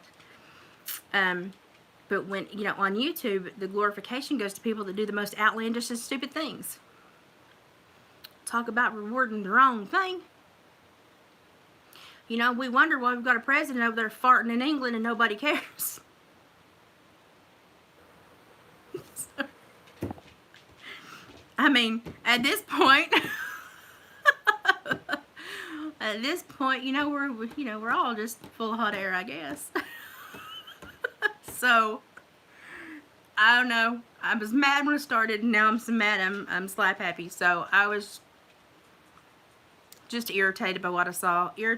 But when, on YouTube, the glorification goes to people that do the most outlandish and stupid things. Talk about rewarding the wrong thing. We wonder why we've got a president over there farting in England and nobody cares. I mean, at this point, we're all just full of hot air, I guess. So, I don't know. I was mad when I started, and now I'm so mad I'm slap happy. So, I was just irritated by what I saw. I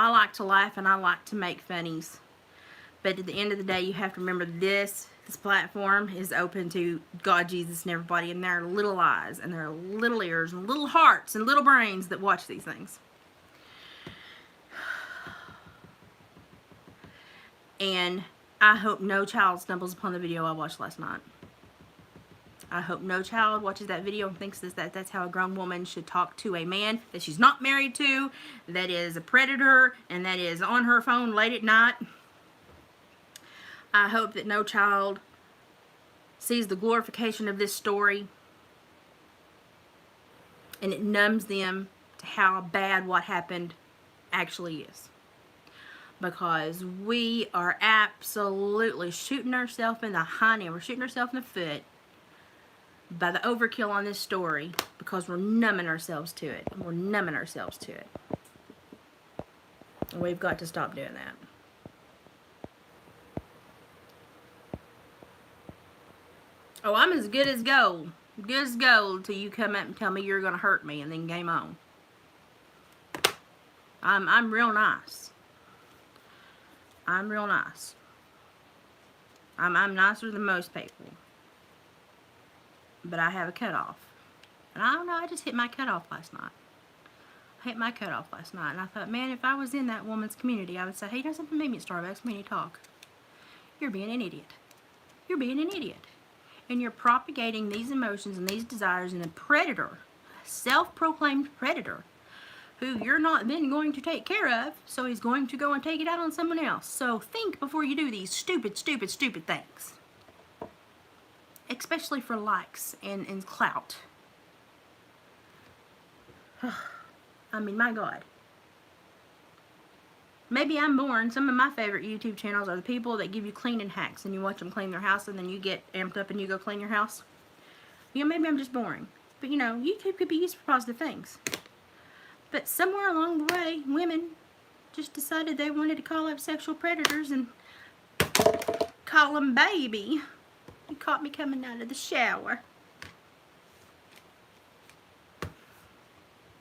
like to laugh and I like to make funnies. But at the end of the day, you have to remember this platform is open to God, Jesus, and everybody, and there are little eyes, and there are little ears, and little hearts, and little brains that watch these things. And I hope no child stumbles upon the video I watched last night. I hope no child watches that video and thinks that's how a grown woman should talk to a man that she's not married to, that is a predator, and that is on her phone late at night. I hope that no child sees the glorification of this story and it numbs them to how bad what happened actually is. Because we are absolutely shooting ourselves in the hiney, we're shooting ourselves in the foot by the overkill on this story because we're numbing ourselves to it. And we've got to stop doing that. Oh, I'm as good as gold. Good as gold till you come up and tell me you're going to hurt me, and then game on. I'm real nice. I'm real nice. I'm nicer than most people. But I have a cutoff. And I don't know, I just hit my cutoff last night. And I thought, man, if I was in that woman's community, I would say, hey, you know something, meet me at Starbucks, we need to talk. You're being an idiot. And you're propagating these emotions and these desires in a predator, a self-proclaimed predator, who you're not then going to take care of, so he's going to go and take it out on someone else. So think before you do these stupid things. Especially for likes and clout. I mean, my God. Maybe I'm boring. Some of my favorite YouTube channels are the people that give you cleaning hacks and you watch them clean their house and then you get amped up and you go clean your house. You know, maybe I'm just boring. But, you know, YouTube could be used for positive things. But somewhere along the way, women just decided they wanted to call up sexual predators and call them baby. You caught me coming out of the shower.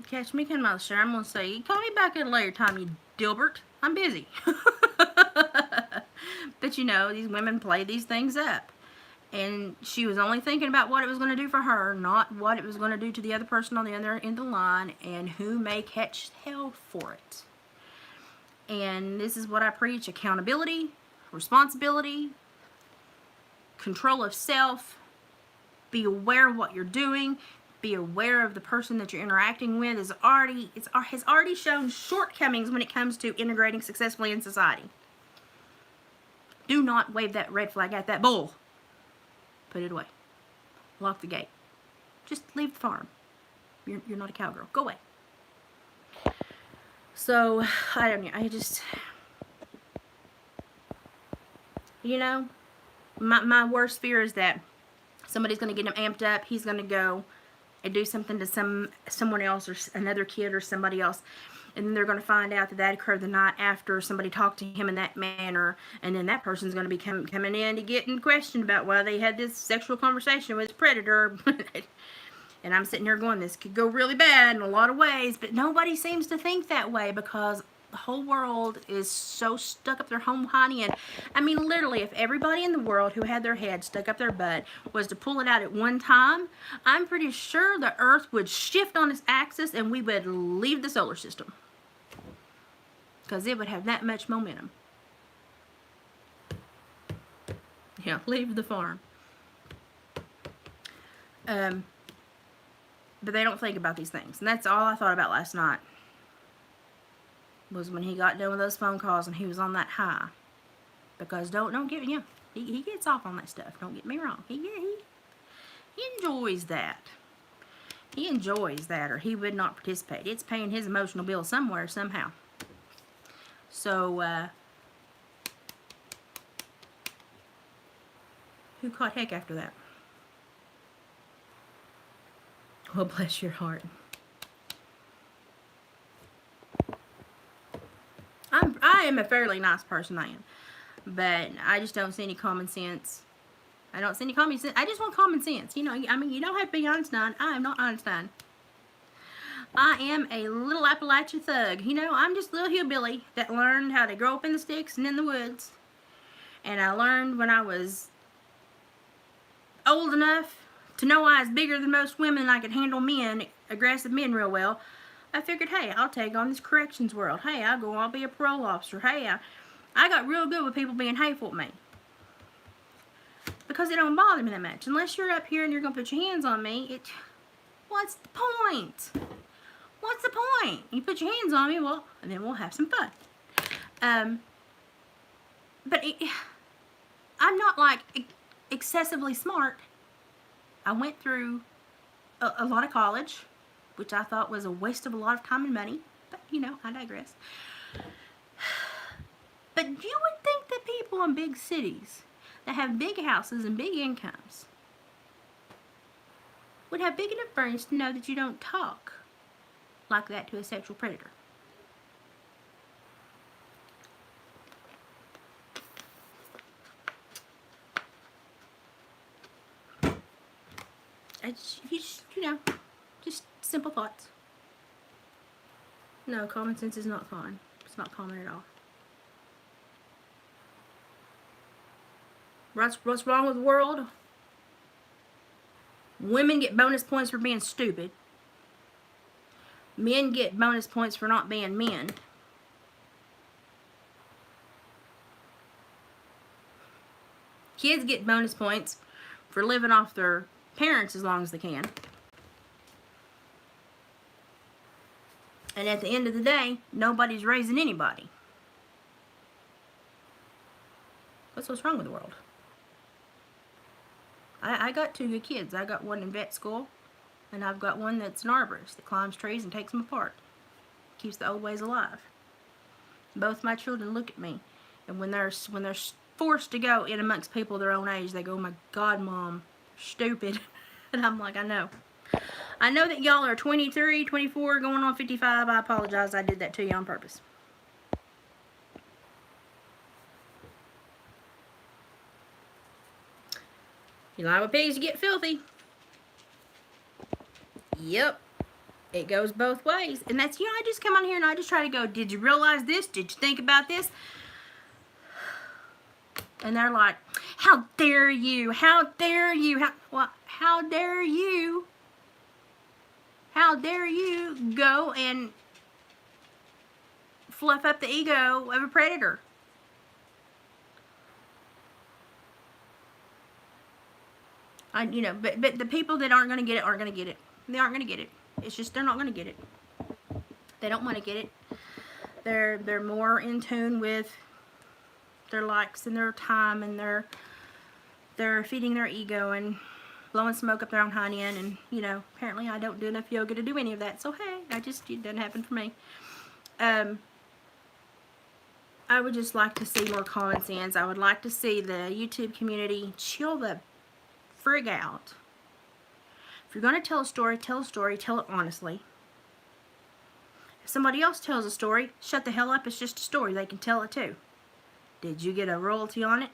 Catch me coming out of the shower, I'm going to say, call me back at a later time, you Dilbert. I'm busy. But, you know, these women play these things up. And she was only thinking about what it was going to do for her, not what it was going to do to the other person on the other end of the line, and who may catch hell for it. And this is what I preach: accountability, responsibility, control of self. Be aware of what you're doing. Be aware of the person that you're interacting with has already shown shortcomings when it comes to integrating successfully in society. Do not wave that red flag at that bull. Put it away. Lock the gate. Just leave the farm. You're not a cowgirl. Go away. So, I don't know. I just, you know, my worst fear is that somebody's going to get him amped up. He's going to go and do something to someone else, or another kid or somebody else. And then they're going to find out that occurred the night after somebody talked to him in that manner. And then that person's going to be coming in to get questioned about why they had this sexual conversation with a predator. And I'm sitting here going, this could go really bad in a lot of ways. But nobody seems to think that way, because the whole world is so stuck up their home honey. And I mean, literally, if everybody in the world who had their head stuck up their butt was to pull it out at one time, I'm pretty sure the earth would shift on its axis and we would leave the solar system. Because it would have that much momentum. Yeah, leave the farm. But they don't think about these things. And that's all I thought about last night. Was when he got done with those phone calls and he was on that high. Because don't get me, he gets off on that stuff. Don't get me wrong. He enjoys that. He enjoys that, or he would not participate. It's paying his emotional bill somewhere, somehow. So, who caught heck after that? Well, bless your heart. I am a fairly nice person, I am. But I just don't see any common sense. I don't see any common sense. I just want common sense. You know, I mean, you don't have to be Einstein. I am not Einstein. I am a little Appalachian thug. You know, I'm just a little hillbilly that learned how to grow up in the sticks and in the woods. And I learned when I was old enough to know I was bigger than most women and I could handle men, aggressive men, real well. I figured, hey, I'll take on this corrections world. Hey, I'll be a parole officer. Hey, I got real good with people being hateful to me. Because it don't bother me that much. Unless you're up here and you're going to put your hands on me, what's the point? What's the point? You put your hands on me, well, and then we'll have some fun. But I'm not, like, excessively smart. I went through a lot of college, which I thought was a waste of a lot of time and money. But, you know, I digress. But you would think that people in big cities that have big houses and big incomes would have big enough brains to know that you don't talk like that to a sexual predator. Just simple thoughts. No, common sense is not common. It's not common at all. What's wrong with the world? Women get bonus points for being stupid. Men get bonus points for not being men. Kids get bonus points for living off their parents as long as they can. And at the end of the day, nobody's raising anybody. What's wrong with the world? I got two good kids. I got one in vet school, and I've got one that's an arborist that climbs trees and takes them apart. Keeps the old ways alive. Both my children look at me, and when they're forced to go in amongst people their own age, they go, "Oh my God, Mom, stupid." And I'm like, I know. I know that y'all are 23, 24, going on 55. I apologize. I did that to you on purpose. You lie with pigs, you get filthy. Yep. It goes both ways. And that's, I just come on here and I just try to go, did you realize this? Did you think about this? And they're like, how dare you? How dare you? How dare you? How dare you go and fluff up the ego of a predator? But the people that aren't going to get it aren't going to get it. They aren't going to get it. It's just they're not going to get it. They don't want to get it. They're more in tune with their likes and their time, and they're feeding their ego and blowing smoke up their own hind end. And apparently I don't do enough yoga to do any of that. So hey, it doesn't happen for me. I would just like to see more common sense. I would like to see the YouTube community chill the frig out. If you're going to tell a story, tell it honestly. If somebody else tells a story, shut the hell up. It's just a story. They can tell it too. Did you get a royalty on it?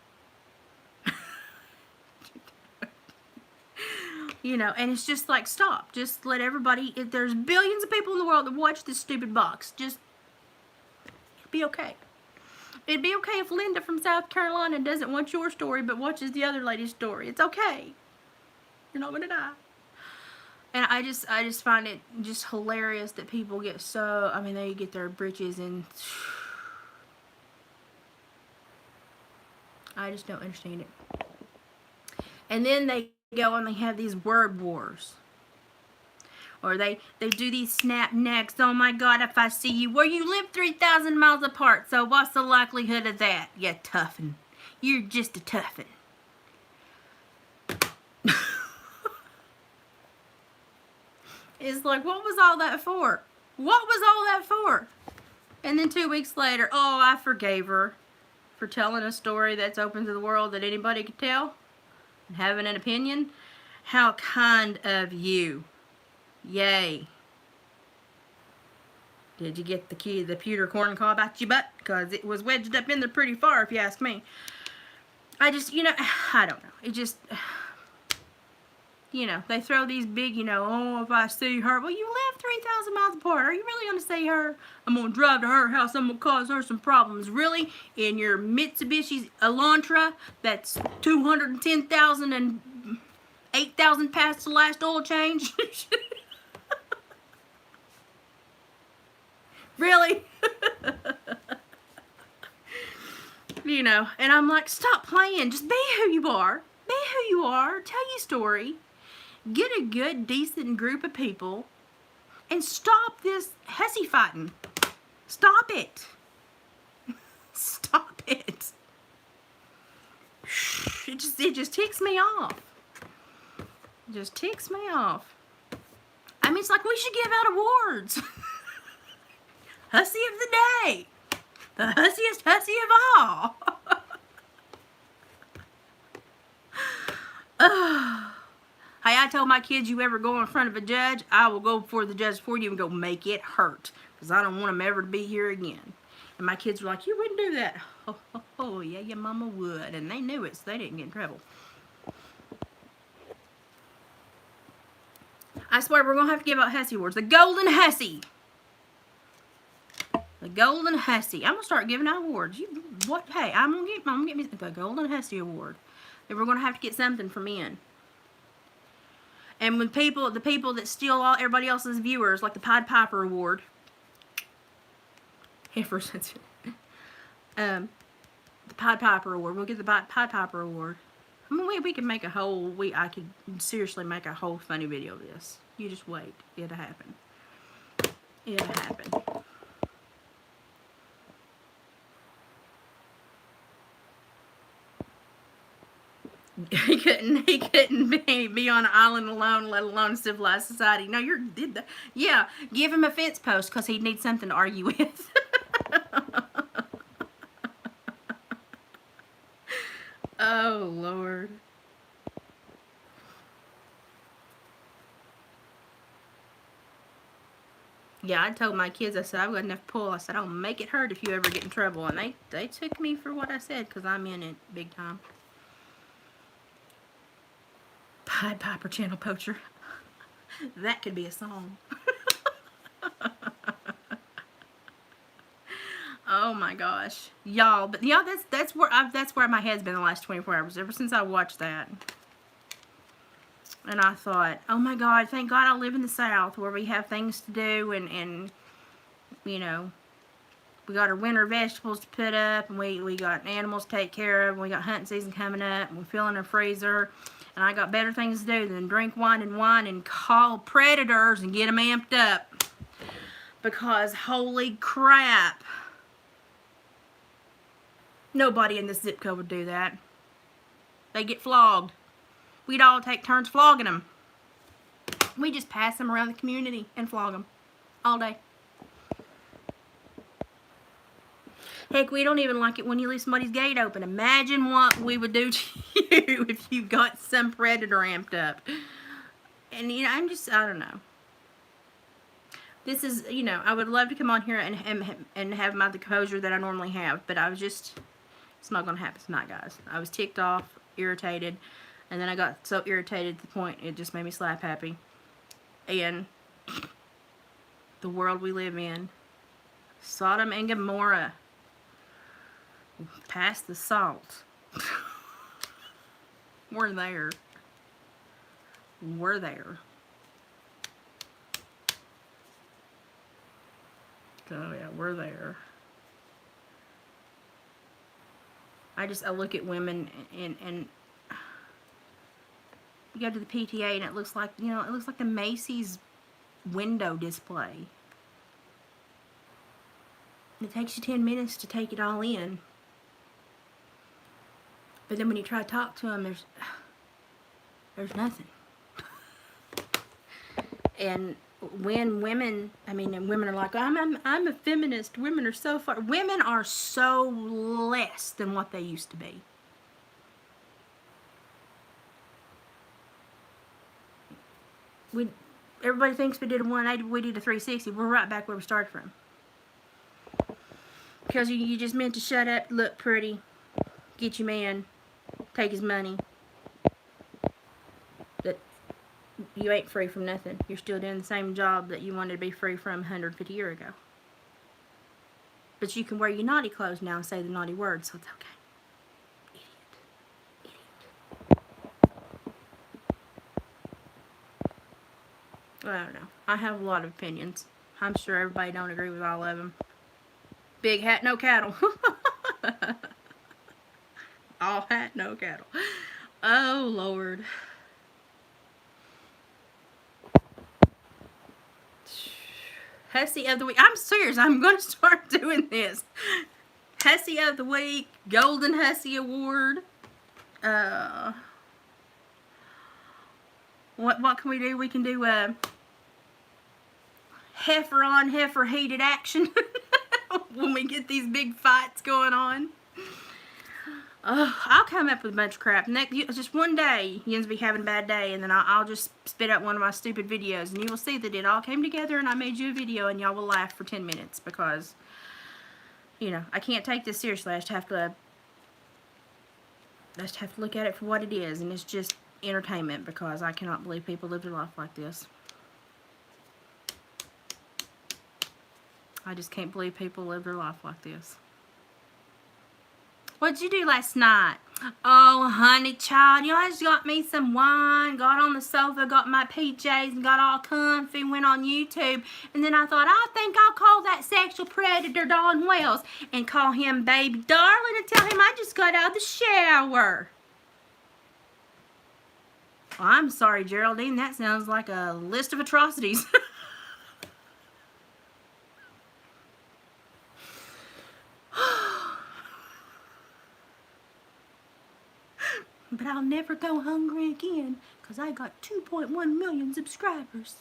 And it's just like, stop. Just let everybody, if there's billions of people in the world that watch this stupid box, just, it'd be okay. It'd be okay if Linda from South Carolina doesn't want your story but watches the other lady's story. It's okay. You're not going to die. And I just find it just hilarious that people get so, they get their britches and I just don't understand it. And then they go and they have these word wars. Or they do these snap necks. Oh my God, if I see you, where you live 3,000 miles apart. So what's the likelihood of that? You toughen. You're just a toughen. It's like, what was all that for? What was all that for? And then 2 weeks later, oh, I forgave her for telling a story that's open to the world that anybody could tell and having an opinion. How kind of you. Yay. Did you get the pewter corn cob out your butt? Because it was wedged up in there pretty far, if you ask me. I just, I don't know. It just, they throw these big, oh, if I see her. Well, you live 3,000 miles apart. Are you really going to see her? I'm going to drive to her house. I'm going to cause her some problems. Really? In your Mitsubishi Elantra that's 210,000 and 8,000 past the last oil change? Really? And I'm like, stop playing. Just be who you are. Be who you are. Tell your story. Get a good, decent group of people and stop this hussy fighting. Stop it. Stop it. It just ticks me off. It just ticks me off. It's like we should give out awards. Hussy of the day. The hussiest hussy of all. Hey, I told my kids, you ever go in front of a judge, I will go before the judge for you and go make it hurt. Because I don't want them ever to be here again. And my kids were like, you wouldn't do that. Oh, yeah, your mama would. And they knew it, so they didn't get in trouble. I swear, we're going to have to give out Hussy Awards. The Golden Hussy. The Golden Hussy. I'm going to start giving out awards. Hey, I'm going to get me the Golden Hussy Award. And we're going to have to get something for men. And when the people that steal everybody else's viewers, like the Pied Piper Award. The Pied Piper Award. We'll get the Pied Piper Award. We can make I could seriously make a whole funny video of this. You just wait. It'll happen. It'll happen. He couldn't be on an island alone, let alone civilized society. No, yeah, give him a fence post because he'd need something to argue with. Oh, Lord. Yeah, I told my kids, I said, I've got enough pull. I said, I'll make it hurt if you ever get in trouble. And they took me for what I said, because I'm in it big time. Pied Piper Channel Poacher. That could be a song. Oh my gosh, y'all! But yeah, that's where my head's been the last 24 hours. Ever since I watched that, and I thought, oh my God, thank God I live in the South where we have things to do, and you know, we got our winter vegetables to put up, and we got animals to take care of, and we got hunting season coming up, and we're filling our freezer, and I got better things to do than drink wine and call predators and get them amped up, because holy crap. Nobody in this zip code would do that. They get flogged. We'd all take turns flogging them. We just pass them around the community and flog them all day. Heck, we don't even like it when you leave somebody's gate open. Imagine what we would do to you if you got some predator amped up. And, you know, I don't know. This is, you know, I would love to come on here and have the composure that I normally have, but I was just... It's not going to happen tonight, guys. I was ticked off, irritated, and then I got so irritated to the point it just made me slap happy. And the world we live in, Sodom and Gomorrah, past the salt. We're there. We're there. Oh yeah, we're there. I look at women and you go to the PTA and it looks like, you know, it looks like the Macy's window display. It takes you 10 minutes to take it all in. But then when you try to talk to them, there's nothing. And when women, and women are like, I'm a feminist. Women are so far. Women are so less than what they used to be. Everybody thinks we did a 180, we did a 360. We're right back where we started from. Because you just meant to shut up, look pretty, get your man, take his money. You ain't free from nothing. You're still doing the same job that you wanted to be free from 150 years ago. But you can wear your naughty clothes now and say the naughty words, so it's okay. Idiot. Well, I don't know. I have a lot of opinions. I'm sure everybody don't agree with all of them. Big hat, no cattle. All hat, no cattle. Oh, Lord. Hussy of the week. I'm serious. I'm going to start doing this. Hussy of the week. Golden Hussy Award. What can we do? We can do heifer on heifer heated action when we get these big fights going on. I'll come up with a bunch of crap. Just one day, Yin's be having a bad day, and then I'll just spit out one of my stupid videos, and you will see that it all came together, and I made you a video, and y'all will laugh for 10 minutes, because, you know, I can't take this seriously. I just have to look at it for what it is, and it's just entertainment, because I cannot believe people live their life like this. I just can't believe people live their life like this. What'd you do last night? Oh, honey child, you know, I just got me some wine, got on the sofa, got my PJs, and got all comfy, went on YouTube, and then I thought, I think I'll call that sexual predator Dawn Wells and call him baby darling and tell him I just got out of the shower. Well, I'm sorry, Geraldine, that sounds like a list of atrocities. But I'll never go hungry again, because I got 2.1 million subscribers.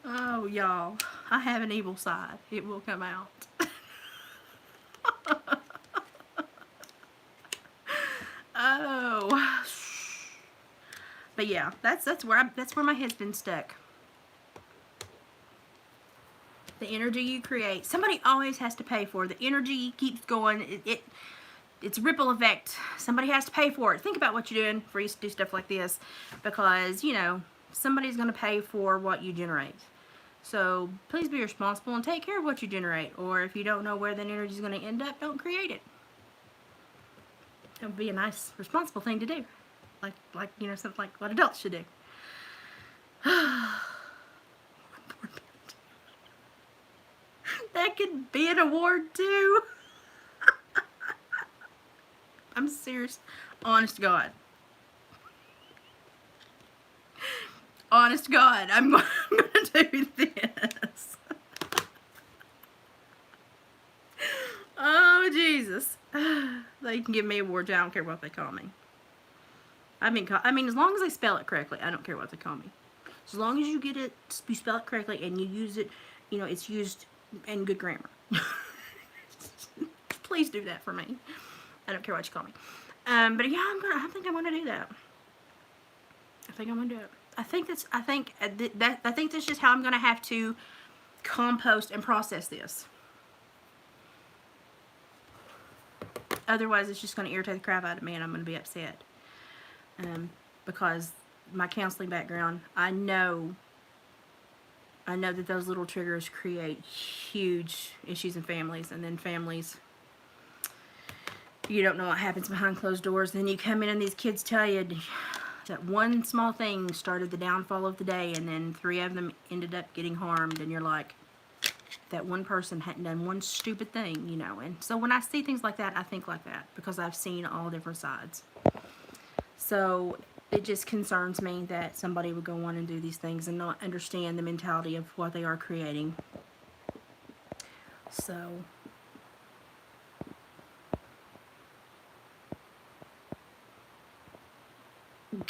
Oh, y'all. I have an evil side. It will come out. Oh. But yeah, that's where my head's been stuck. The energy you create, somebody always has to pay for it. The energy keeps going. It's a ripple effect. Somebody has to pay for it. Think about what you're doing for you to do stuff like this, because you know somebody's going to pay for what you generate. So please be responsible and take care of what you generate. Or if you don't know where that energy is going to end up, don't create it. That would be a nice, responsible thing to do. Like you know, something like what adults should do. That could be an award too. I'm serious. Honest to God. Honest to God, I'm going to do this. Oh, Jesus. They can give me awards. I don't care what they call me. I mean, as long as they spell it correctly, I don't care what they call me. As long as you get it, you spell it correctly, and you use it, you know, it's used in good grammar. Please do that for me. I don't care what you call me. But yeah, I think I'm gonna do that. I think I'm gonna do it. I think that's just how I'm gonna have to compost and process this. Otherwise, it's just gonna irritate the crap out of me, and I'm gonna be upset. Because my counseling background, I know that those little triggers create huge issues in families, and then families, you don't know what happens behind closed doors. Then you come in and these kids tell you that one small thing started the downfall of the day, and then 3 of them ended up getting harmed, and you're like, that one person hadn't done one stupid thing, you know. And so when I see things like that, I think like that, because I've seen all different sides. So it just concerns me that somebody would go on and do these things and not understand the mentality of what they are creating. So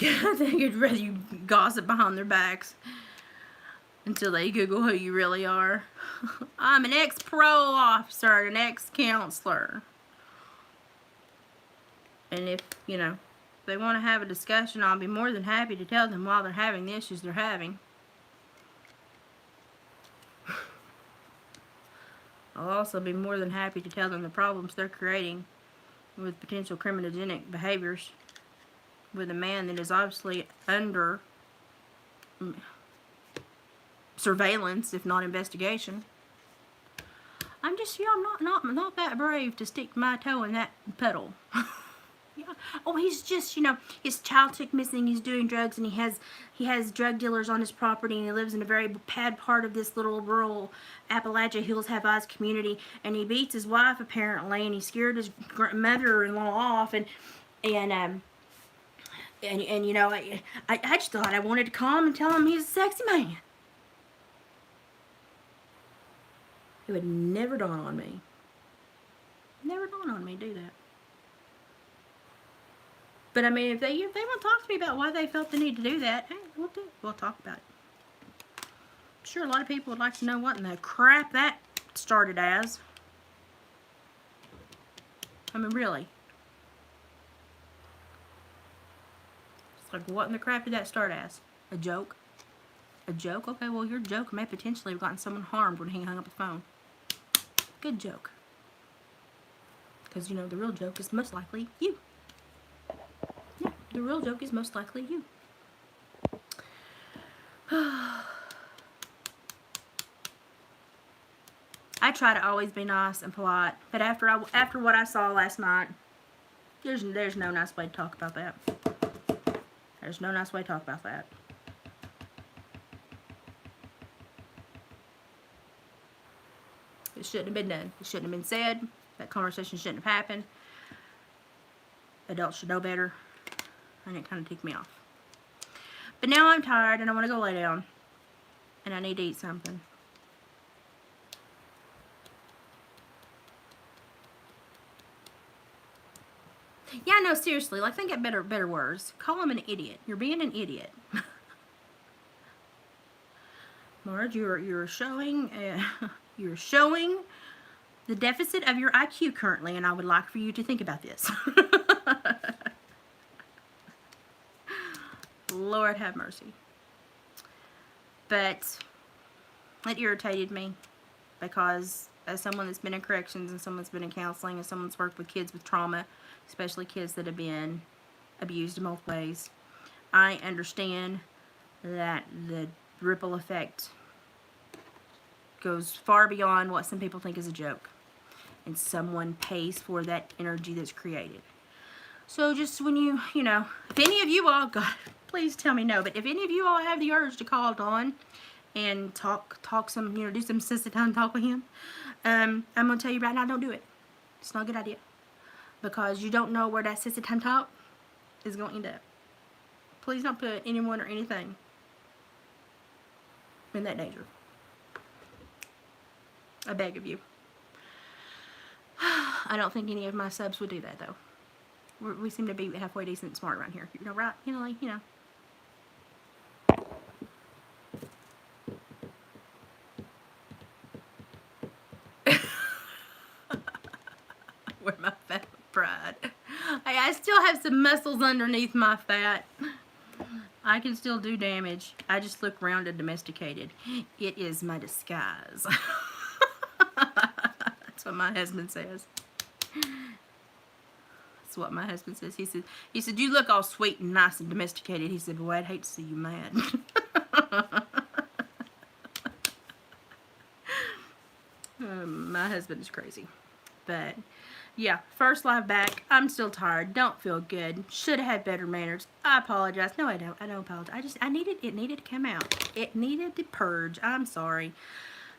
I think I'd rather you gossip behind their backs until they Google who you really are. I'm an ex-parole officer, an ex-counselor. And if, you know, they want to have a discussion, I'll be more than happy to tell them while they're having the issues they're having. I'll also be more than happy to tell them the problems they're creating with potential criminogenic behaviors with a man that is obviously under surveillance, if not investigation. I'm just, yeah, I'm not that brave to stick my toe in that puddle. Yeah. Oh, he's just, you know, his child took missing, he's doing drugs, and he has drug dealers on his property, and he lives in a very bad part of this little rural Appalachia Hills Have Eyes community, and he beats his wife apparently, and he scared his mother-in-law off, and you know, I just thought I wanted to call him and tell him he's a sexy man. It would never dawn on me. Never dawn on me to do that. But I mean, if they want to talk to me about why they felt the need to do that, hey, we'll talk about it. I'm sure a lot of people would like to know what in the crap that started as. I mean, really. It's like, what in the crap did that start as? A joke? A joke? Okay, well, your joke may potentially have gotten someone harmed when he hung up the phone. Good joke. Because, you know, the real joke is most likely you. Yeah, the real joke is most likely you. I try to always be nice and polite, but after what I saw last night, there's no nice way to talk about that. There's no nice way to talk about that. It shouldn't have been done. It shouldn't have been said. That conversation shouldn't have happened. Adults should know better. And it kind of ticked me off. But now I'm tired and I want to go lay down. And I need to eat something. Yeah, no, seriously. Like, think of better words. Call him an idiot. You're being an idiot. Marge, you're showing the deficit of your IQ currently, and I would like for you to think about this. Lord have mercy. But it irritated me because as someone that's been in corrections and someone that's been in counseling and someone that's worked with kids with trauma, especially kids that have been abused in multiple ways, I understand that the ripple effect goes far beyond what some people think is a joke. And someone pays for that energy that's created. So just when you know, if any of you all, God, please tell me no, but if any of you all have the urge to call Dawn and talk some, do some sissy time talk with him, I'm going to tell you right now, don't do it. It's not a good idea. Because you don't know where that sissy time talk is going to end up. Please don't put anyone or anything in that danger. I beg of you. I don't think any of my subs would do that, though. We seem to be halfway decent and smart around here. You know, right? Where my fat pride. I still have some muscles underneath my fat. I can still do damage. I just look round and domesticated. It is my disguise. That's what my husband says. That's what my husband says. He said, you look all sweet and nice and domesticated. He said, boy, I'd hate to see you mad. My husband is crazy. But yeah, first live back. I'm still tired. Don't feel good. Should have had better manners. I apologize. No, I don't. I don't apologize. It needed to come out. It needed to purge. I'm sorry.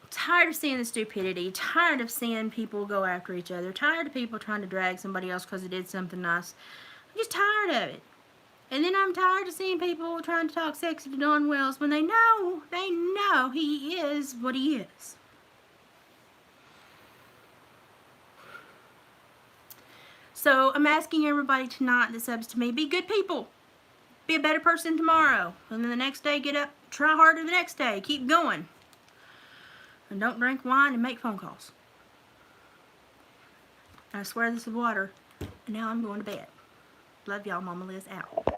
Tired of seeing the stupidity. Tired of seeing people go after each other. Tired of people trying to drag somebody else because they did something nice. I'm just tired of it. And then I'm tired of seeing people trying to talk sexy to Dawn Wells when they know he is what he is. So I'm asking everybody tonight that subs to me, be good people. Be a better person tomorrow. And then the next day, get up, try harder the next day. Keep going. And don't drink wine and make phone calls. I swear this is water. And now I'm going to bed. Love y'all. Mama Liz out.